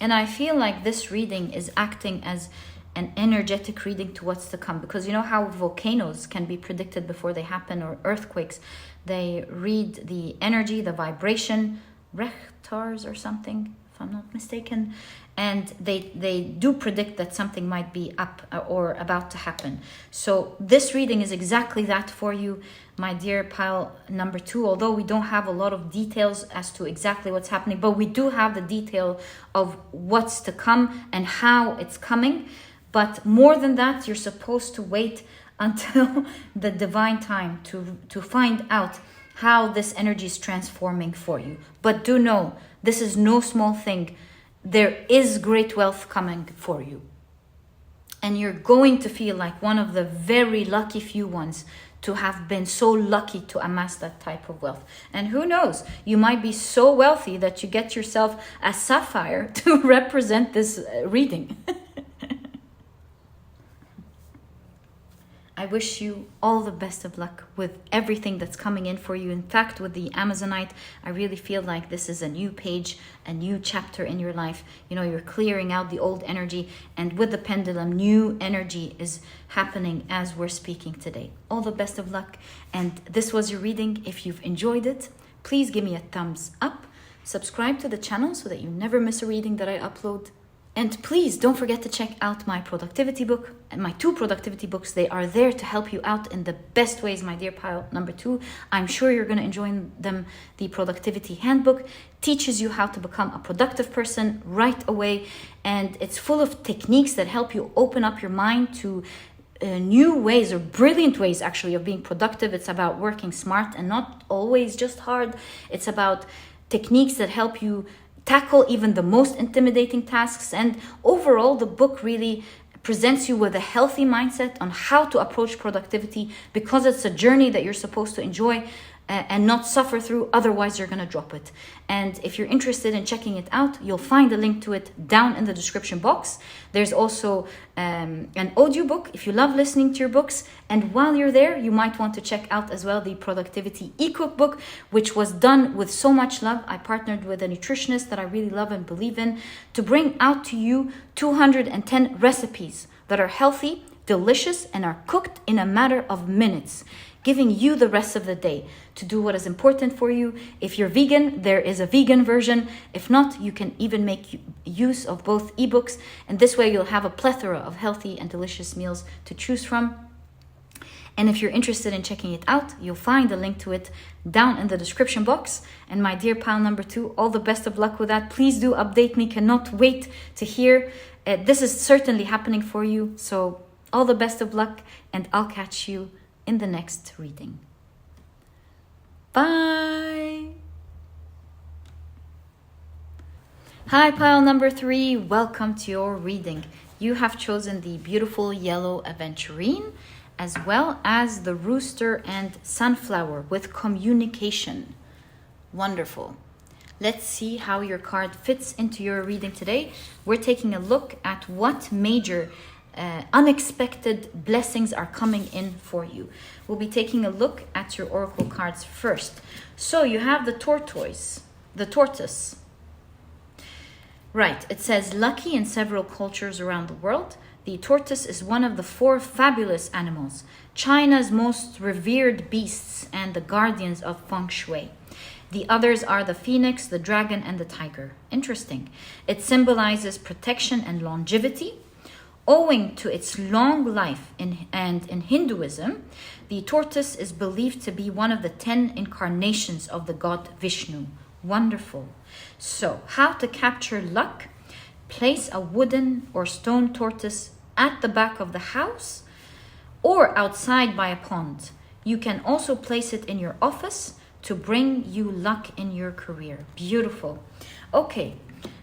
And I feel like this reading is acting as an energetic reading to what's to come, because you know how volcanoes can be predicted before they happen, or earthquakes. They read the energy, the vibration, Rechtars or something, if I'm not mistaken, and they do predict that something might be up or about to happen. So this reading is exactly that for you, my dear pile number 2. Although we don't have a lot of details as to exactly what's happening, but we do have the detail of what's to come and how it's coming. But more than that, you're supposed to wait until the divine time to find out how this energy is transforming for you. But do know, this is no small thing. There is great wealth coming for you. And you're going to feel like one of the very lucky few ones to have been so lucky to amass that type of wealth. And who knows, you might be so wealthy that you get yourself a sapphire to represent this reading. I wish you all the best of luck with everything that's coming in for you. In fact, with the Amazonite, I really feel like this is a new page, a new chapter in your life. You know, you're clearing out the old energy, and with the pendulum, new energy is happening as we're speaking today. All the best of luck. And this was your reading. If you've enjoyed it, please give me a thumbs up. Subscribe to the channel so that you never miss a reading that I upload. And please don't forget to check out my productivity book and my 2 productivity books. They are there to help you out in the best ways, my dear pile number 2. I'm sure you're going to enjoy them. The productivity handbook teaches you how to become a productive person right away. And it's full of techniques that help you open up your mind to new ways, or brilliant ways actually, of being productive. It's about working smart and not always just hard. It's about techniques that help you tackle even the most intimidating tasks. And overall, the book really presents you with a healthy mindset on how to approach productivity, because it's a journey that you're supposed to enjoy and not suffer through. Otherwise, you're going to drop it. And if you're interested in checking it out, you'll find a link to it down in the description box. There's also an audiobook if you love listening to your books. And while you're there, you might want to check out as well the productivity e-cookbook, which was done with so much love. I partnered with a nutritionist that I really love and believe in to bring out to you 210 recipes that are healthy, delicious, and are cooked in a matter of minutes, giving you the rest of the day to do what is important for you. If you're vegan, there is a vegan version. If not, you can even make use of both ebooks. And this way you'll have a plethora of healthy and delicious meals to choose from. And if you're interested in checking it out, you'll find a link to it down in the description box. And my dear pile number 2, all the best of luck with that. Please do update me. Cannot wait to hear. This is certainly happening for you. So all the best of luck, and I'll catch you in the next reading. Bye. Hi, pile number 3. Welcome to your reading. You have chosen the beautiful yellow Aventurine, as well as the Rooster and Sunflower with communication. Wonderful. let's see how your card fits into your reading today. We're taking a look at what major unexpected blessings are coming in for you. We'll be taking a look at your oracle cards first. So you have the tortoise, the tortoise. Right, it says lucky in several cultures around the world. The tortoise is one of the 4 fabulous animals, China's most revered beasts and the guardians of feng shui. The others are the phoenix, the dragon, and the tiger. Interesting. It symbolizes protection and longevity. Owing to its long life and in Hinduism, the tortoise is believed to be one of the 10 incarnations of the god Vishnu. Wonderful. So, how to capture luck? Place a wooden or stone tortoise at the back of the house or outside by a pond. You can also place it in your office to bring you luck in your career. Beautiful. Okay,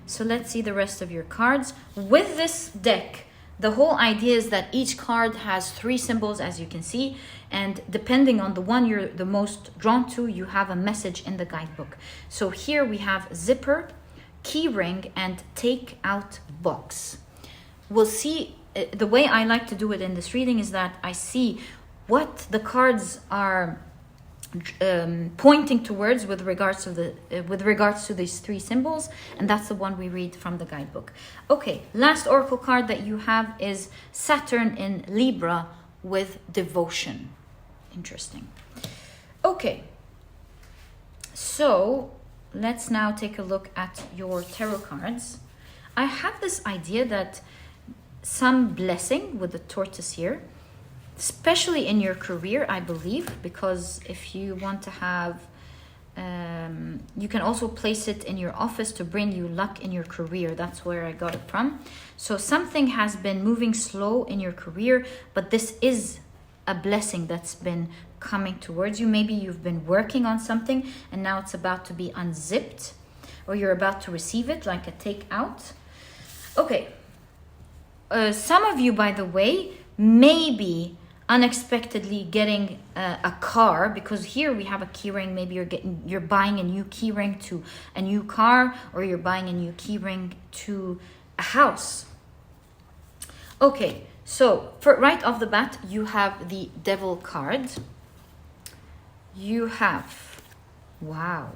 so let's see the rest of your cards. With this deck, the whole idea is that each card has 3 symbols, as you can see, and depending on the one you're the most drawn to, you have a message in the guidebook. So here we have zipper, key ring, and take out box. We'll see, the way I like to do it in this reading is that I see what the cards are pointing towards with regards to these 3 symbols, and that's the one we read from the guidebook. Okay, last oracle card that you have is Saturn in Libra with devotion. Interesting. Okay, so let's now take a look at your tarot cards. I have this idea that some blessing with the tortoise here, especially in your career, I believe, because if you want to have, you can also place it in your office to bring you luck in your career. That's where I got it from. So something has been moving slow in your career, but this is a blessing that's been coming towards you. Maybe you've been working on something and now it's about to be unzipped, or you're about to receive it like a take out. Okay. Some of you, by the way, maybe unexpectedly getting a car, because here we have a keyring. Maybe you're buying a new keyring to a new car, or you're buying a new keyring to a house. Okay, so for right off the bat, you have the devil card. You have, wow,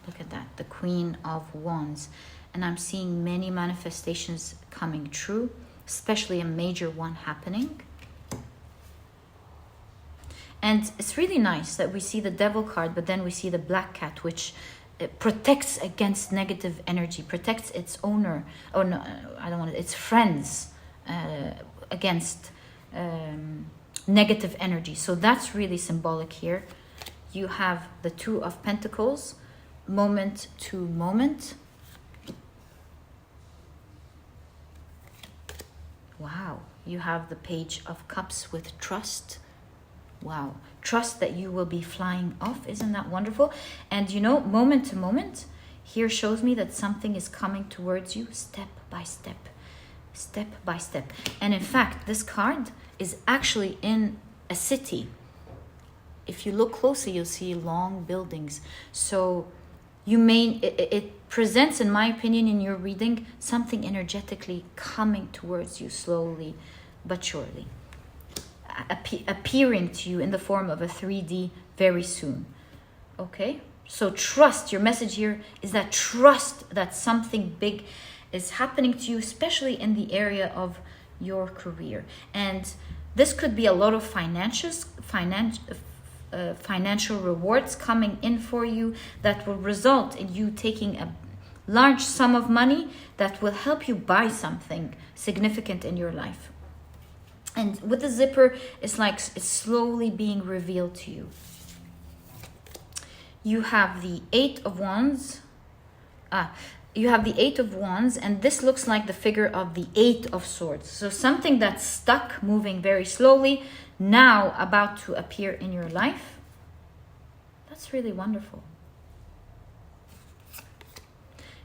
look at that, the Queen of Wands, and I'm seeing many manifestations coming true, especially a major one happening. And it's really nice that we see the devil card, but then we see the black cat, which protects against negative energy, protects its owner, oh no, I don't want it, its friends against negative energy. So that's really symbolic here. You have the 2 of Pentacles, moment to moment. Wow, you have the Page of Cups with trust. Wow, trust that you will be flying off. Isn't that wonderful? And you know, moment to moment here shows me that something is coming towards you step by step, step by step. And in fact, this card is actually in a city. If you look closely, you'll see long buildings. So you may, it presents, in my opinion, in your reading, something energetically coming towards you slowly but surely, appearing to you in the form of a 3D very soon. Okay, so trust. Your message here is that trust that something big is happening to you, especially in the area of your career. And this could be a lot of financial rewards coming in for you that will result in you taking a large sum of money that will help you buy something significant in your life. And with the zipper, it's like it's slowly being revealed to you. You have the 8 of Wands. You have the 8 of Wands, and this looks like the figure of the 8 of Swords. So something that's stuck, moving very slowly, now about to appear in your life. That's really wonderful.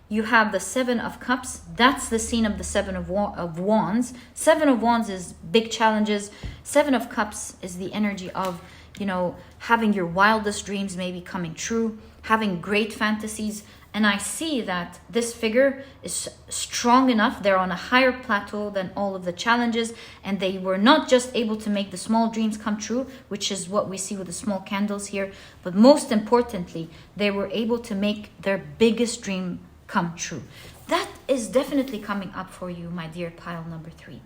You have the 7 of Cups. That's the scene of the 7 of Wands. 7 of Wands is big challenges. 7 of Cups is the energy of, you know, having your wildest dreams maybe coming true, having great fantasies, And I see that this figure is strong enough. They're on a higher plateau than all of the challenges. And they were not just able to make the small dreams come true, which is what we see with the small candles here. But most importantly, they were able to make their biggest dream come true. That is definitely coming up for you, my dear pile number 3.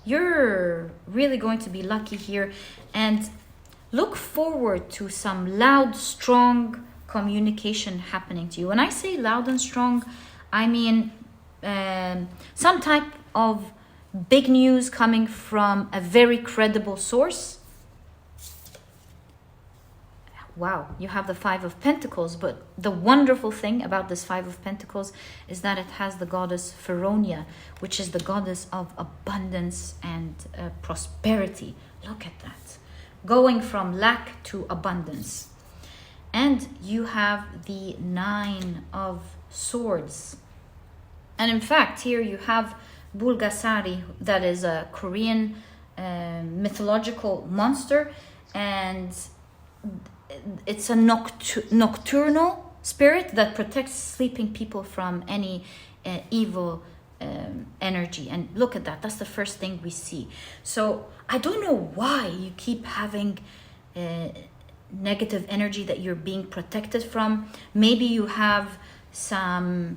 You're really going to be lucky here. And look forward to some loud, strong communication happening to you. When I say loud and strong, I mean some type of big news coming from a very credible source. Wow, you have the 5 of Pentacles, but the wonderful thing about this 5 of Pentacles is that it has the goddess Feronia, which is the goddess of abundance and prosperity. Look at that. Going from lack to abundance. And you have the 9 of Swords. And in fact, here you have Bulgasari, that is a Korean mythological monster. And it's a nocturnal spirit that protects sleeping people from any evil energy. And look at that. That's the first thing we see. So I don't know why you keep having negative energy that you're being protected from. Maybe you have some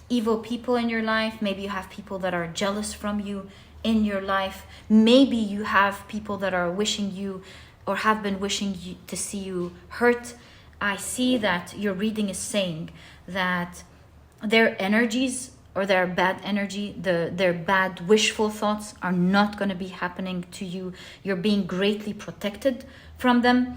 evil people in your life. Maybe you have people that are jealous from you in your life. Maybe you have people that are wishing you or have been wishing you to see you hurt. I see that your reading is saying that their energies or their bad energy, their bad wishful thoughts are not going to be happening to you. You're being greatly protected from them.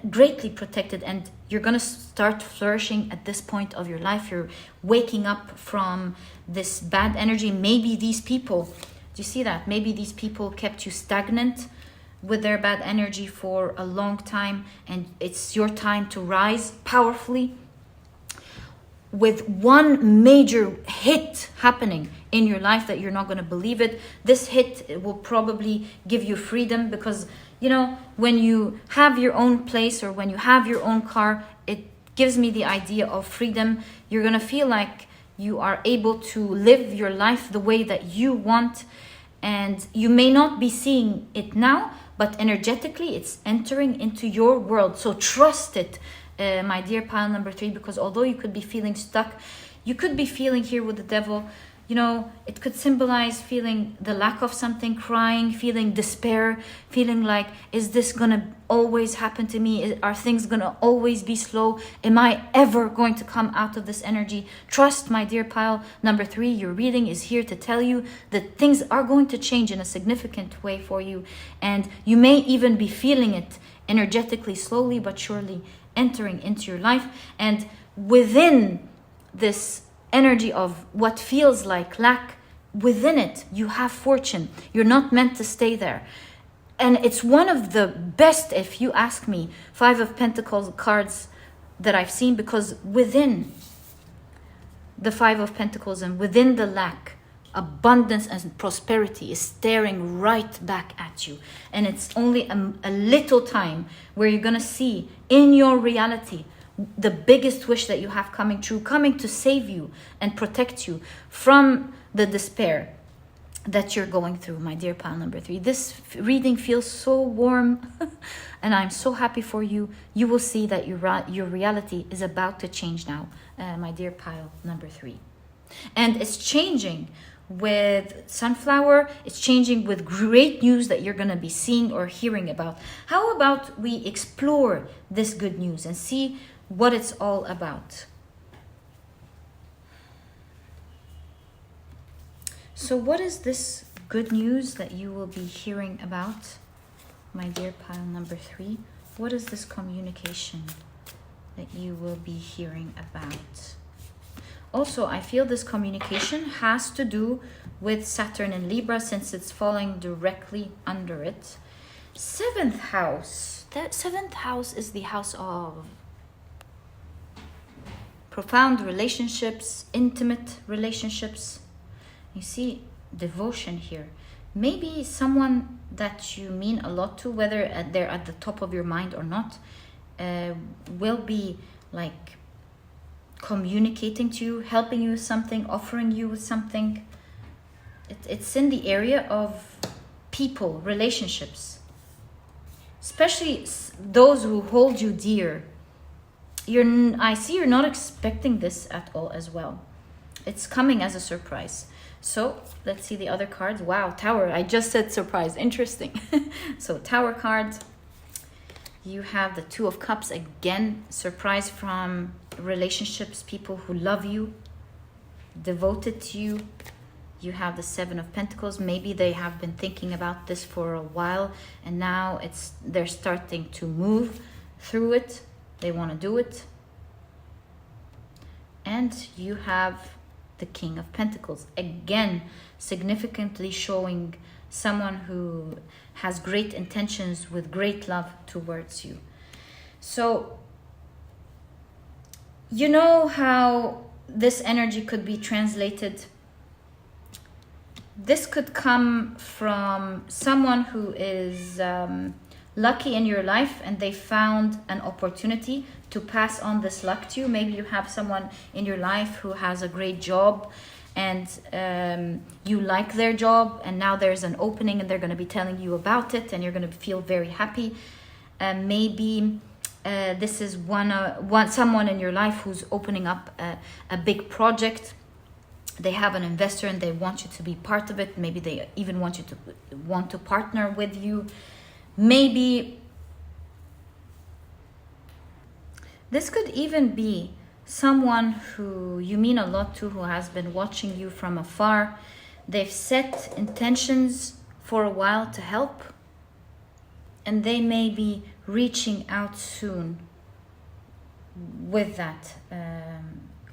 Greatly protected, and you're going to start flourishing at this point of your life. You're waking up from this bad energy. Maybe these people, do you see that? Maybe these people kept you stagnant with their bad energy for a long time, and it's your time to rise powerfully with one major hit happening in your life that you're not going to believe it. This hit will probably give you freedom, because you know, when you have your own place or when you have your own car, it gives me the idea of freedom. You're going to feel like you are able to live your life the way that you want. And you may not be seeing it now, but energetically it's entering into your world. So trust it, my dear pile number 3, because although you could be feeling stuck, you could be feeling here with the devil, you know, it could symbolize feeling the lack of something, crying, feeling despair, feeling like, is this going to always happen to me? Are things going to always be slow? Am I ever going to come out of this energy? Trust, my dear pile number 3, your reading is here to tell you that things are going to change in a significant way for you. And you may even be feeling it energetically, slowly but surely entering into your life. And within this energy of what feels like lack, within it you have fortune. You're not meant to stay there. And it's one of the best, if you ask me, 5 of Pentacles cards that I've seen, because within the 5 of Pentacles and within the lack, abundance and prosperity is staring right back at you. And it's only a little time where you're gonna see in your reality the biggest wish that you have coming true, coming to save you and protect you from the despair that you're going through, my dear pile number 3. This reading feels so warm and I'm so happy for you. You will see that your reality is about to change now, my dear pile number 3. And it's changing with Sunflower. It's changing with great news that you're going to be seeing or hearing about. How about we explore this good news and see what it's all about? So what is this good news that you will be hearing about, my dear pile number 3? What is this communication that you will be hearing about? Also, I feel this communication has to do with Saturn and Libra, since it's falling directly under it. 7th house. That 7th house is the house of profound relationships, intimate relationships. You see devotion here. Maybe someone that you mean a lot to, whether they're at the top of your mind or not, will be like communicating to you, helping you with something, offering you with something. It's in the area of people, relationships, especially those who hold you dear. I see you're not expecting this at all as well. It's coming as a surprise. So let's see the other cards. Wow, Tower. I just said surprise. Interesting. So Tower card. You have the Two of Cups. Again, surprise from relationships, people who love you, devoted to you. You have the Seven of Pentacles. Maybe they have been thinking about this for a while, and now they're starting to move through it. They want to do it. And you have the King of Pentacles. Again, significantly showing someone who has great intentions with great love towards you. So, you know how this energy could be translated? This could come from someone who is lucky in your life, and they found an opportunity to pass on this luck to you. Maybe you have someone in your life who has a great job, and you like their job, and now there's an opening and they're going to be telling you about it, and you're going to feel very happy. Maybe this is someone in your life who's opening up a big project. They have an investor and they want you to be part of it. Maybe they even want to partner with you. Maybe this could even be someone who you mean a lot to, who has been watching you from afar. They've set intentions for a while to help, and they may be reaching out soon with that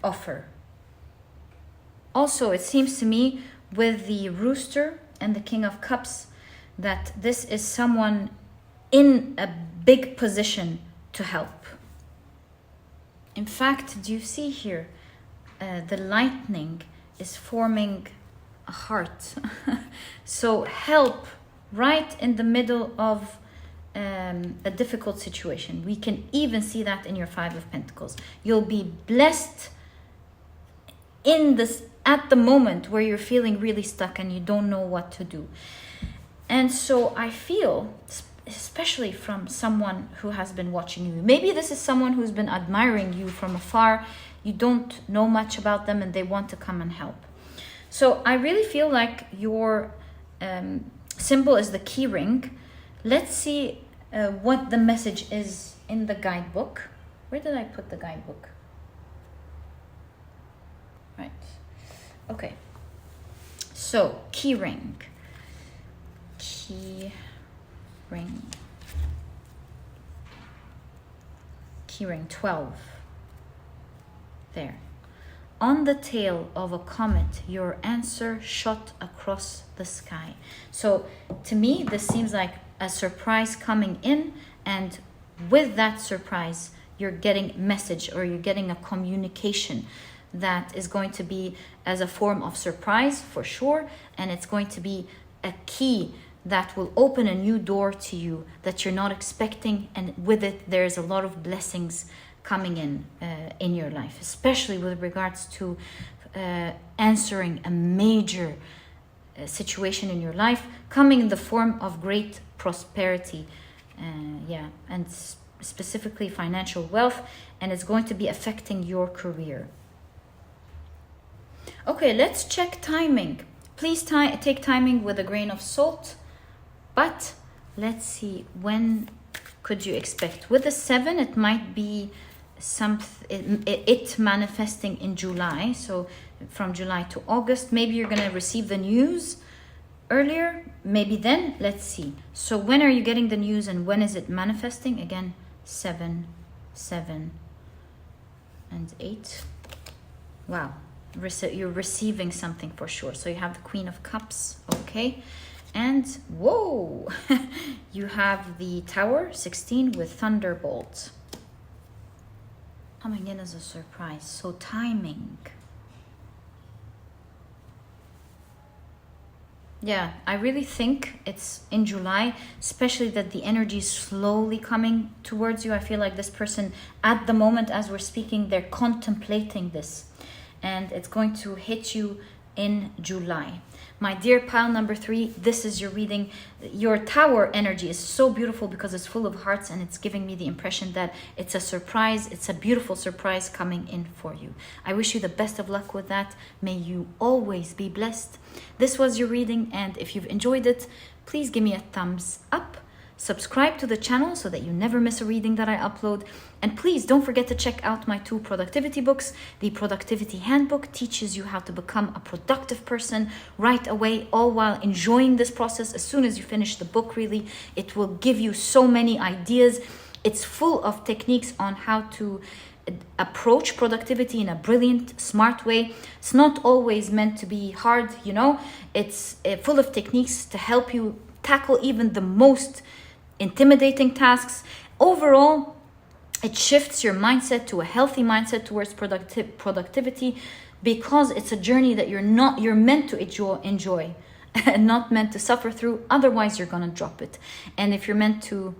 offer. Also, it seems to me with the Rooster and the King of Cups that this is someone in a big position to help. In fact, do you see here, the lightning is forming a heart. So help right in the middle of a difficult situation. We can even see that in your Five of Pentacles. You'll be blessed at the moment where you're feeling really stuck and you don't know what to do. And so I feel, especially from someone who has been watching you, maybe this is someone who's been admiring you from afar. You don't know much about them and they want to come and help. So I really feel like your symbol is the key ring. Let's see what the message is in the guidebook. Where did I put the guidebook? Right. Okay. So, key ring. Key ring. Key ring 12. There. On the tail of a comet, your answer shot across the sky. So, to me, this seems like a surprise coming in, and with that surprise, you're getting a message or you're getting a communication that is going to be as a form of surprise for sure, and it's going to be a key that will open a new door to you that you're not expecting, and with it there's a lot of blessings coming in your life, especially with regards to answering a major situation in your life, coming in the form of great prosperity, and specifically financial wealth, and it's going to be affecting your career. Okay, let's check timing. Please take timing with a grain of salt, but let's see, when could you expect? With the 7, it might be it manifesting in July, so from July to August. Maybe you're going to receive the news earlier, maybe then. Let's see. So when are you getting the news and when is it manifesting? Again, 7, 7, and 8. Wow. You're receiving something for sure. So you have the Queen of Cups, okay, and whoa, you have the Tower 16 with Thunderbolt coming in as a surprise. So timing. Yeah, I really think it's in July, especially that the energy is slowly coming towards you. I feel like this person, at the moment as we're speaking, they're contemplating this, and it's going to hit you in July. My dear pile number 3, this is your reading. Your tower energy is so beautiful because it's full of hearts, and it's giving me the impression that it's a surprise. It's a beautiful surprise coming in for you. I wish you the best of luck with that. May you always be blessed. This was your reading, and if you've enjoyed it, please give me a thumbs up. Subscribe to the channel so that you never miss a reading that I upload. And please don't forget to check out my 2 productivity books. The Productivity Handbook teaches you how to become a productive person right away, all while enjoying this process. As soon as you finish the book, really, it will give you so many ideas. It's full of techniques on how to approach productivity in a brilliant, smart way. It's not always meant to be hard, you know. It's full of techniques to help you tackle even the most intimidating tasks. Overall, it shifts your mindset to a healthy mindset towards productivity, because it's a journey that you're meant to enjoy and not meant to suffer through. Otherwise, you're gonna drop it. And if you're meant to,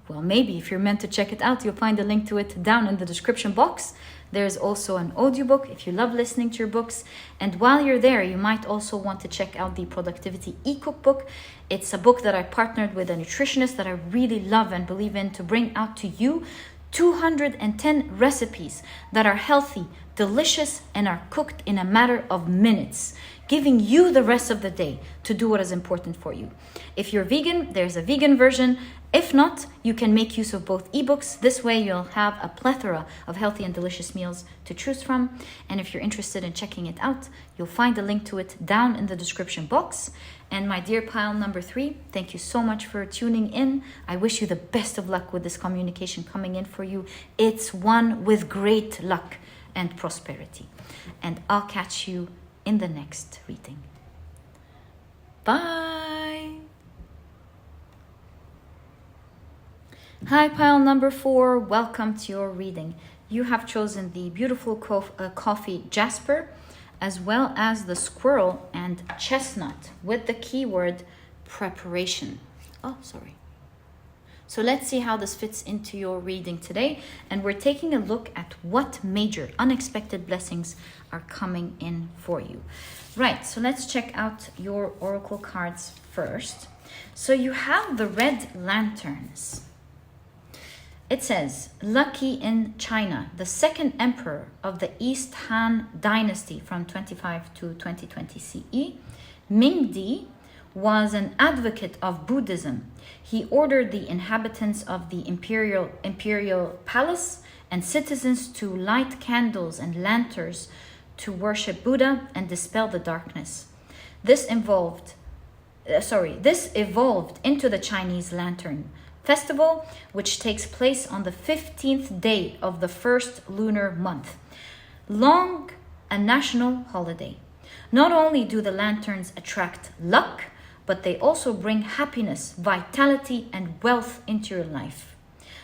well, maybe if you're meant to check it out, you'll find a link to it down in the description box. There's also an audiobook if you love listening to your books. And while you're there, you might also want to check out the Productivity e-cookbook. It's a book that I partnered with a nutritionist that I really love and believe in to bring out to you 210 recipes that are healthy, delicious, and are cooked in a matter of minutes, giving you the rest of the day to do what is important for you. If you're vegan, there's a vegan version. If not, you can make use of both ebooks. This way you'll have a plethora of healthy and delicious meals to choose from. And if you're interested in checking it out, you'll find a link to it down in the description box. And my dear pile number 3, thank you so much for tuning in. I wish you the best of luck with this communication coming in for you. It's one with great luck and prosperity. And I'll catch you in the next reading. Bye. Hi, pile number 4. Welcome to your reading. You have chosen the beautiful coffee Jasper, as well as the Squirrel and Chestnut with the keyword preparation. Oh, sorry. So let's see how this fits into your reading today. And we're taking a look at what major unexpected blessings are coming in for you. Right, so let's check out your oracle cards first. So you have the red lanterns. It says, lucky in China, the second emperor of the East Han dynasty from 25 to 2020 CE, Mingdi, was an advocate of Buddhism. He ordered the inhabitants of the imperial palace and citizens to light candles and lanterns to worship Buddha and dispel the darkness. This evolved into the Chinese Lantern Festival, which takes place on the 15th day of the first lunar month. Long a national holiday. Not only do the lanterns attract luck, but they also bring happiness, vitality, and wealth into your life.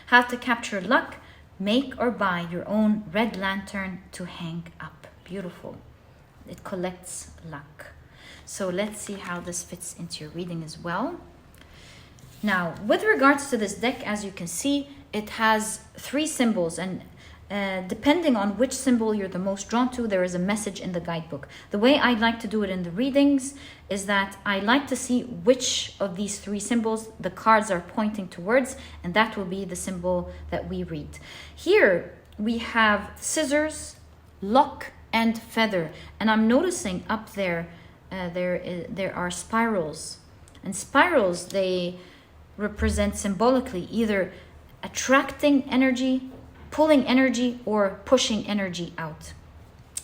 How to capture luck? Make or buy your own red lantern to hang up. Beautiful. It collects luck. So let's see how this fits into your reading as well. Now, with regards to this deck, as you can see, it has 3 symbols, and depending on which symbol you're the most drawn to, there is a message in the guidebook. The way I like to do it in the readings is that I like to see which of these 3 symbols the cards are pointing towards, and that will be the symbol that we read. Here we have scissors, luck, and feather, and I'm noticing up there there are spirals, and spirals, they represent symbolically either attracting energy, pulling energy, or pushing energy out,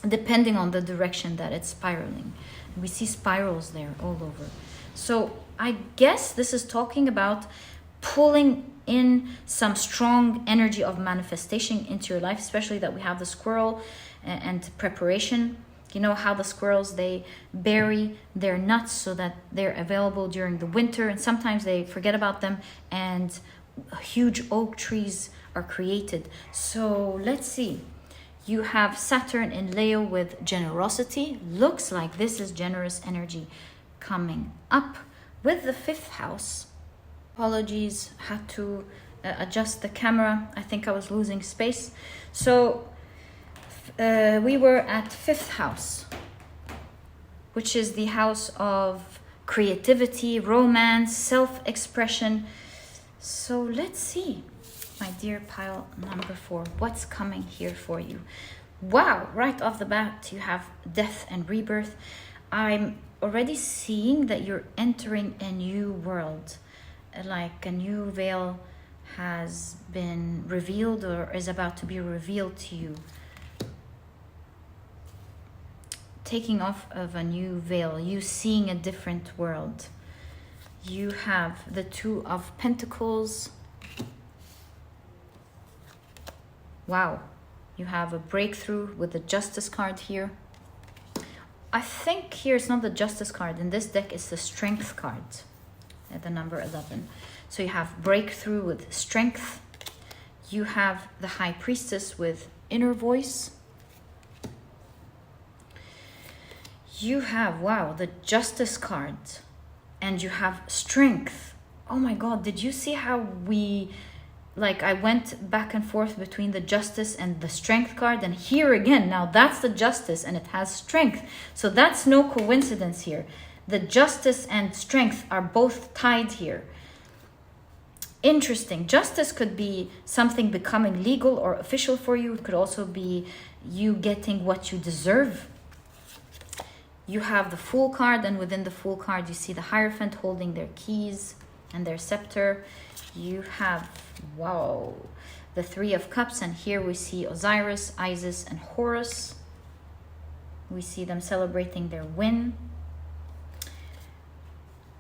depending on the direction that it's spiraling. We see spirals there all over. So I guess this is talking about pulling in some strong energy of manifestation into your life, especially that we have the squirrel and preparation. You know how the squirrels, they bury their nuts so that they're available during the winter, and sometimes they forget about them and huge oak trees are created. So let's see. You have Saturn in Leo with generosity. Looks like this is generous energy coming up with the 5th house. Apologies, had to adjust the camera. I think I was losing space. So we were at 5th house, which is the house of creativity, romance, self-expression. So let's see, my dear pile number 4, what's coming here for you. Wow, right off the bat, you have death and rebirth. I'm already seeing that you're entering a new world, like a new veil has been revealed or is about to be revealed to you. Taking off of a new veil, you seeing a different world. You have the 2 of Pentacles. Wow, you have a breakthrough with the Justice card here. I think here it's not the Justice card. In this deck, it's the Strength card at the number 11. So you have breakthrough with strength. You have the High Priestess with inner voice. You have, wow, the Justice card. And you have strength. Oh my God, did you see how we, like, I went back and forth between the Justice and the Strength card, and here again, now that's the Justice and it has strength. So that's no coincidence here. The Justice and strength are both tied here. Interesting. Justice could be something becoming legal or official for you. It could also be you getting what you deserve. You have the Fool card, and within the Fool card, you see the Hierophant holding their keys and their scepter. You have, wow, the 3 of Cups, and here we see Osiris, Isis, and Horus. We see them celebrating their win.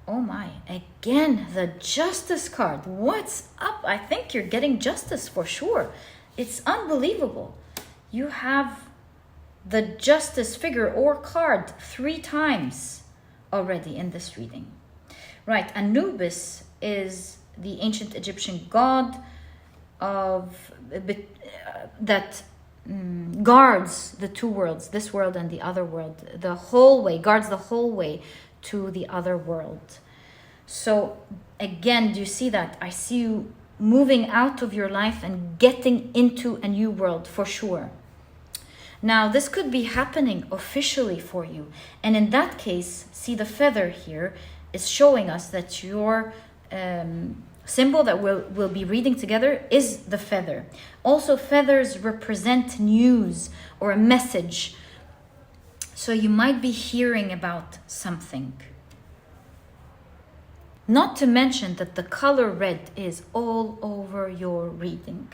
Oh my, again, the Justice card. What's up? I think you're getting justice for sure. It's unbelievable. You have the Justice figure or card 3 times already in this reading. Right, Anubis is the ancient Egyptian god of that guards the 2 worlds, this world and the other world, the whole way, guards the whole way to the other world. So again, do you see that? I see you moving out of your life and getting into a new world for sure. Now, this could be happening officially for you. And in that case, see the feather here is showing us that your symbol that we'll be reading together is the feather. Also, feathers represent news or a message. So you might be hearing about something. Not to mention that the color red is all over your reading.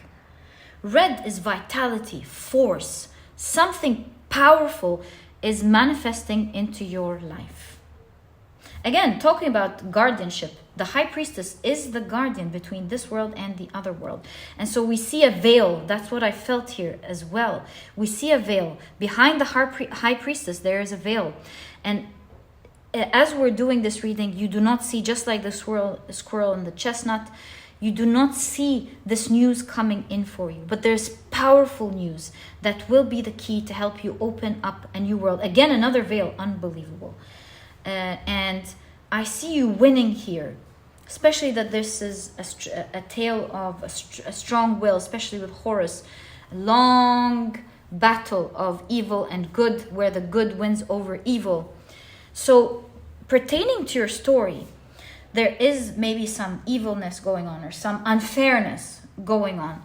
Red is vitality, force. Something powerful is manifesting into your life. Again, talking about guardianship, the High Priestess is the guardian between this world and the other world. And so we see a veil. That's what I felt here as well. We see a veil. Behind the High Priestess, there is a veil. And as we're doing this reading, you do not see, just like the squirrel and the chestnut, you do not see this news coming in for you. But there's powerful news that will be the key to help you open up a new world. Again, another veil, unbelievable. And I see you winning here, especially that this is a tale of a strong will, especially with Horus. Long battle of evil and good, where the good wins over evil. So pertaining to your story, there is maybe some evilness going on or some unfairness going on.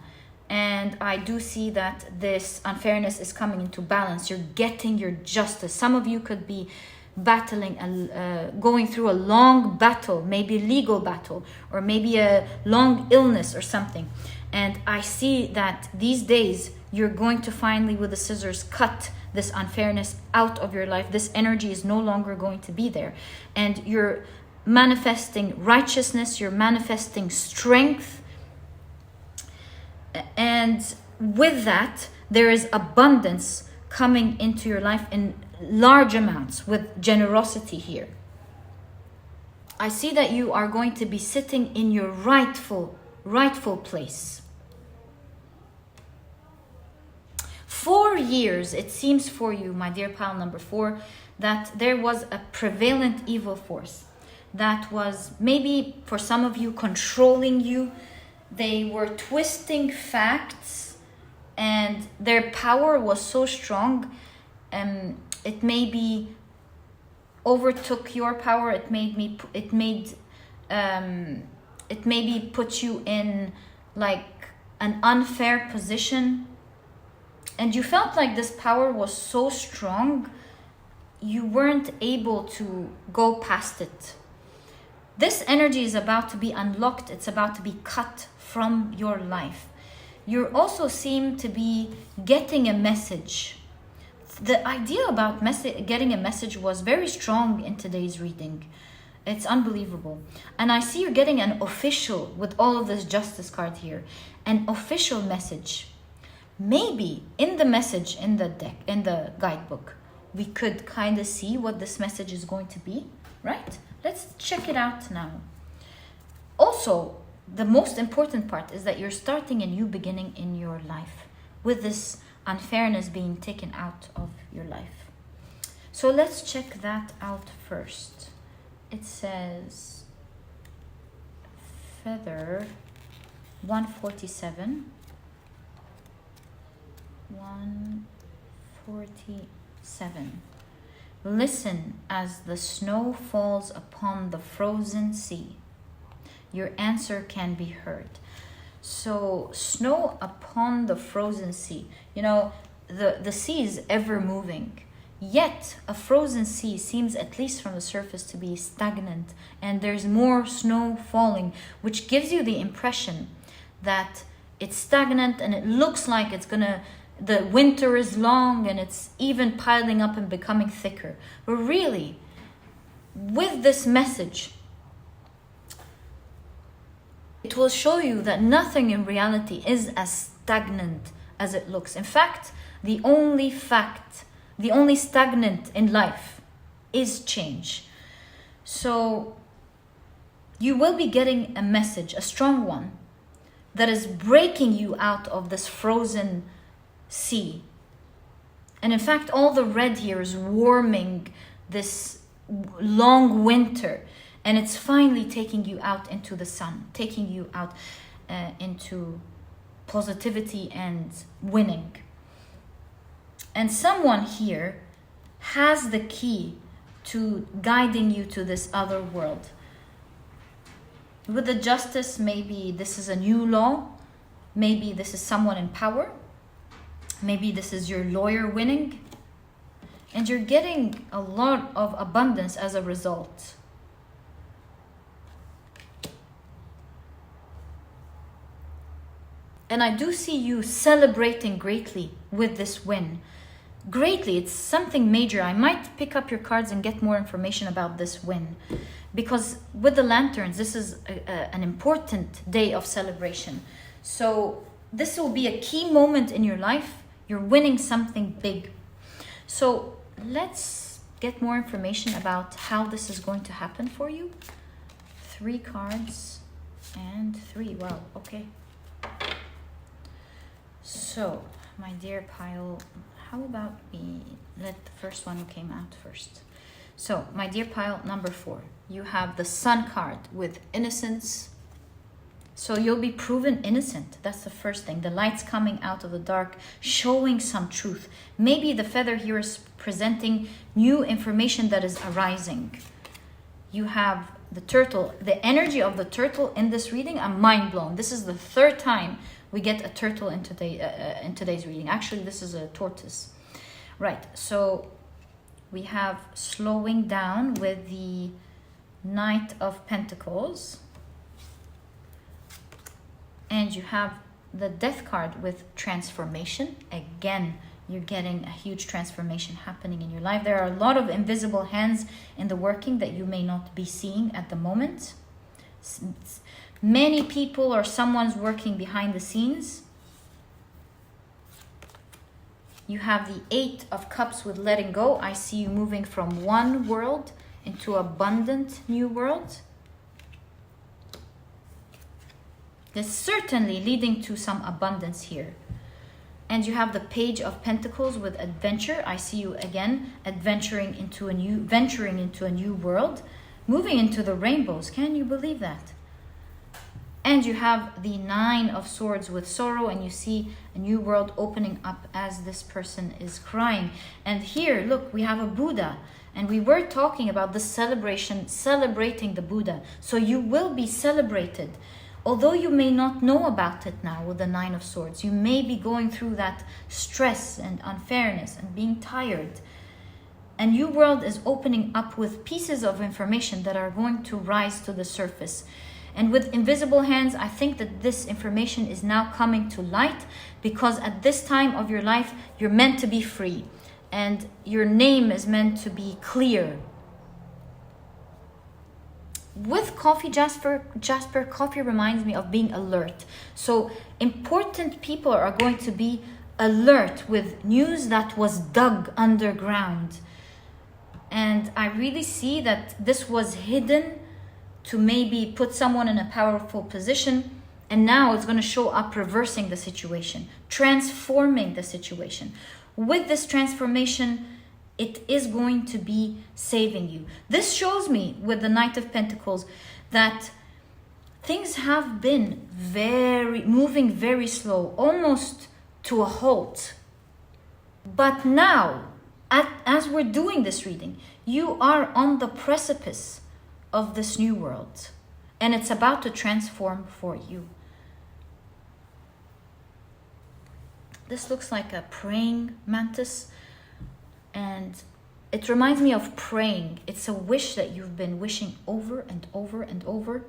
And I do see that this unfairness is coming into balance. You're getting your justice. Some of you could be battling, going through a long battle, maybe a legal battle, or maybe a long illness or something. And I see that these days you're going to finally, with the scissors, cut this unfairness out of your life. This energy is no longer going to be there. And you're manifesting righteousness, you're manifesting strength. And with that, there is abundance coming into your life in large amounts with generosity here. I see that you are going to be sitting in your rightful place. 4 years, it seems for you, my dear pile number 4, that there was a prevalent evil force that was maybe for some of you controlling you. They were twisting facts and their power was so strong. It maybe overtook your power. It maybe put you in like an unfair position. And you felt like this power was so strong, you weren't able to go past it. This energy is about to be unlocked. It's about to be cut from your life. You also seem to be getting a message. The idea about getting a message was very strong in today's reading. It's unbelievable. And I see you're getting an official with all of this justice card here. An official message. Maybe in the message in the deck, in the guidebook, we could kind of see what this message is going to be, right? Let's check it out now. Also, the most important part is that you're starting a new beginning in your life with this unfairness being taken out of your life. So let's check that out first. It says feather 147. 147. Listen as the snow falls upon the frozen sea. Your answer can be heard. So, snow upon the frozen sea. You know, the sea is ever moving. Yet, a frozen sea seems, at least from the surface, to be stagnant. And there's more snow falling, which gives you the impression that it's stagnant and it looks like it's gonna... The winter is long and it's even piling up and becoming thicker. But really, with this message, it will show you that nothing in reality is as stagnant as it looks. In fact, the only stagnant in life is change. So you will be getting a message, a strong one, that is breaking you out of this frozen sea. And in fact, all the red here is warming this long winter, and it's finally taking you out into the sun, taking you out into positivity and winning. And someone here has the key to guiding you to this other world. With the justice, maybe this is a new law, maybe this is someone in power. Maybe this is your lawyer winning, and you're getting a lot of abundance as a result. And I do see you celebrating greatly with this win. Greatly, it's something major. I might pick up your cards and get more information about this win. Because with the lanterns, this is an important day of celebration. So this will be a key moment in your life. You're winning something big. So let's get more information about how this is going to happen for you. 3 cards and 3. Wow, okay. So, my dear pile, how about we let the first one who came out first. So, my dear pile number 4, you have the Sun card with innocence. So you'll be proven innocent. That's the first thing. The light's coming out of the dark, showing some truth. Maybe the feather here is presenting new information that is arising. You have the turtle. The energy of the turtle in this reading, I'm mind blown. This is the 3rd time we get a turtle in today's reading. Actually, this is a tortoise. Right, so we have slowing down with the Knight of Pentacles. And you have the Death card with transformation. Again, you're getting a huge transformation happening in your life. There are a lot of invisible hands in the working that you may not be seeing at the moment. Many people or someone's working behind the scenes. You have the 8 of Cups with letting go. I see you moving from one world into abundant new world. That's certainly leading to some abundance here. And you have the Page of Pentacles with adventure. I see you again venturing into a new world, moving into the rainbows. Can you believe that? And you have the Nine of Swords with sorrow, and you see a new world opening up as this person is crying. And here, look, we have a Buddha. And we were talking about the celebration, celebrating the Buddha. So you will be celebrated. Although you may not know about it now with the Nine of Swords, you may be going through that stress and unfairness and being tired. A new world is opening up with pieces of information that are going to rise to the surface. And with invisible hands, I think that this information is now coming to light, because at this time of your life, you're meant to be free. And your name is meant to be clear. With coffee, Jasper, coffee reminds me of being alert. So important people are going to be alert with news that was dug underground. And I really see that this was hidden to maybe put someone in a powerful position. And now it's going to show up reversing the situation, transforming the situation. With this transformation, it is going to be saving you. This shows me with the Knight of Pentacles that things have been moving very slow, almost to a halt. But now, as we're doing this reading, you are on the precipice of this new world, and it's about to transform for you. This looks like a praying mantis, and it reminds me of praying. It's a wish that you've been wishing over and over and over.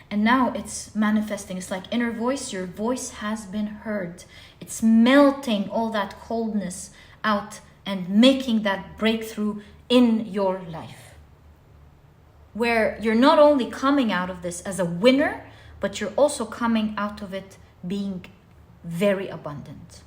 And now it's manifesting. It's like inner voice. Your voice has been heard. It's melting all that coldness out and making that breakthrough in your life, where you're not only coming out of this as a winner, but you're also coming out of it being very abundant.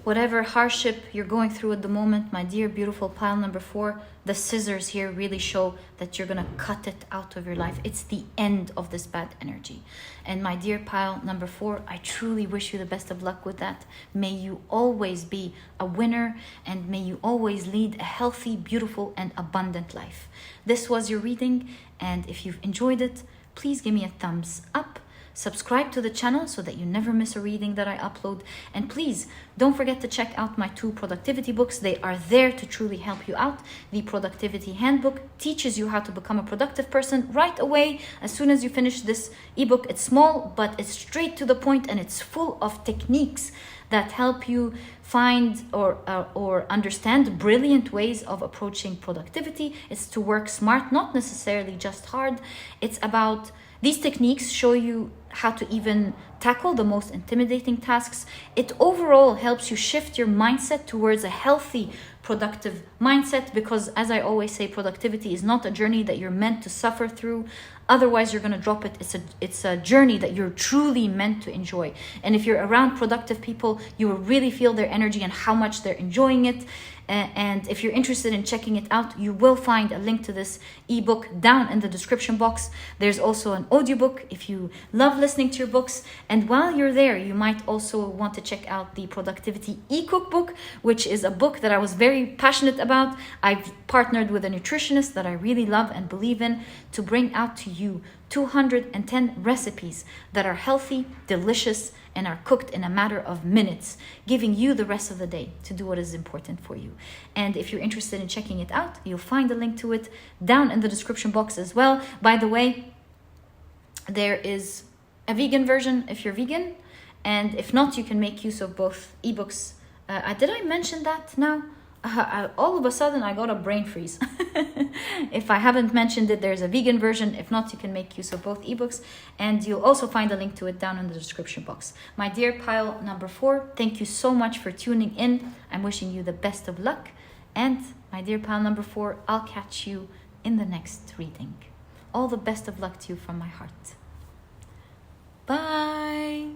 Whatever hardship you're going through at the moment, my dear beautiful pile number 4, the scissors here really show that you're going to cut it out of your life. It's the end of this bad energy. And my dear pile number 4, I truly wish you the best of luck with that. May you always be a winner, and may you always lead a healthy, beautiful, and abundant life. This was your reading, and if you've enjoyed it, please give me a thumbs up. Subscribe to the channel so that you never miss a reading that I upload. And please don't forget to check out my 2 productivity books. They are there to truly help you out. The Productivity Handbook teaches you how to become a productive person right away as soon as you finish this ebook. It's small, but it's straight to the point, and it's full of techniques that help you find or understand brilliant ways of approaching productivity. It's to work smart, not necessarily just hard. It's about these techniques show you how to even tackle the most intimidating tasks. It overall helps you shift your mindset towards a healthy, productive mindset, because as I always say, productivity is not a journey that you're meant to suffer through. Otherwise, you're going to drop it. It's a journey that you're truly meant to enjoy. And if you're around productive people, you will really feel their energy and how much they're enjoying it. And if you're interested in checking it out, you will find a link to this ebook down in the description box. There's also an audiobook if you love listening to your books. And while you're there, you might also want to check out the Productivity e-cookbook, which is a book that I was very passionate about. I've partnered with a nutritionist that I really love and believe in to bring out to you 210 recipes that are healthy, delicious, and are cooked in a matter of minutes, giving you the rest of the day to do what is important for you. And if you're interested in checking it out, you'll find a link to it down in the description box as well. By the way, there is a vegan version if you're vegan, and if not, you can make use of both ebooks. Did I mention that now? All of a sudden I got a brain freeze. If I haven't mentioned it, there's a vegan version. If not, you can make use of both ebooks, and you'll also find a link to it down in the description box. My dear pile number 4, thank you so much for tuning in. I'm wishing you the best of luck, and my dear pile number 4, I'll catch you in the next reading. All the best of luck to you from my heart. Bye.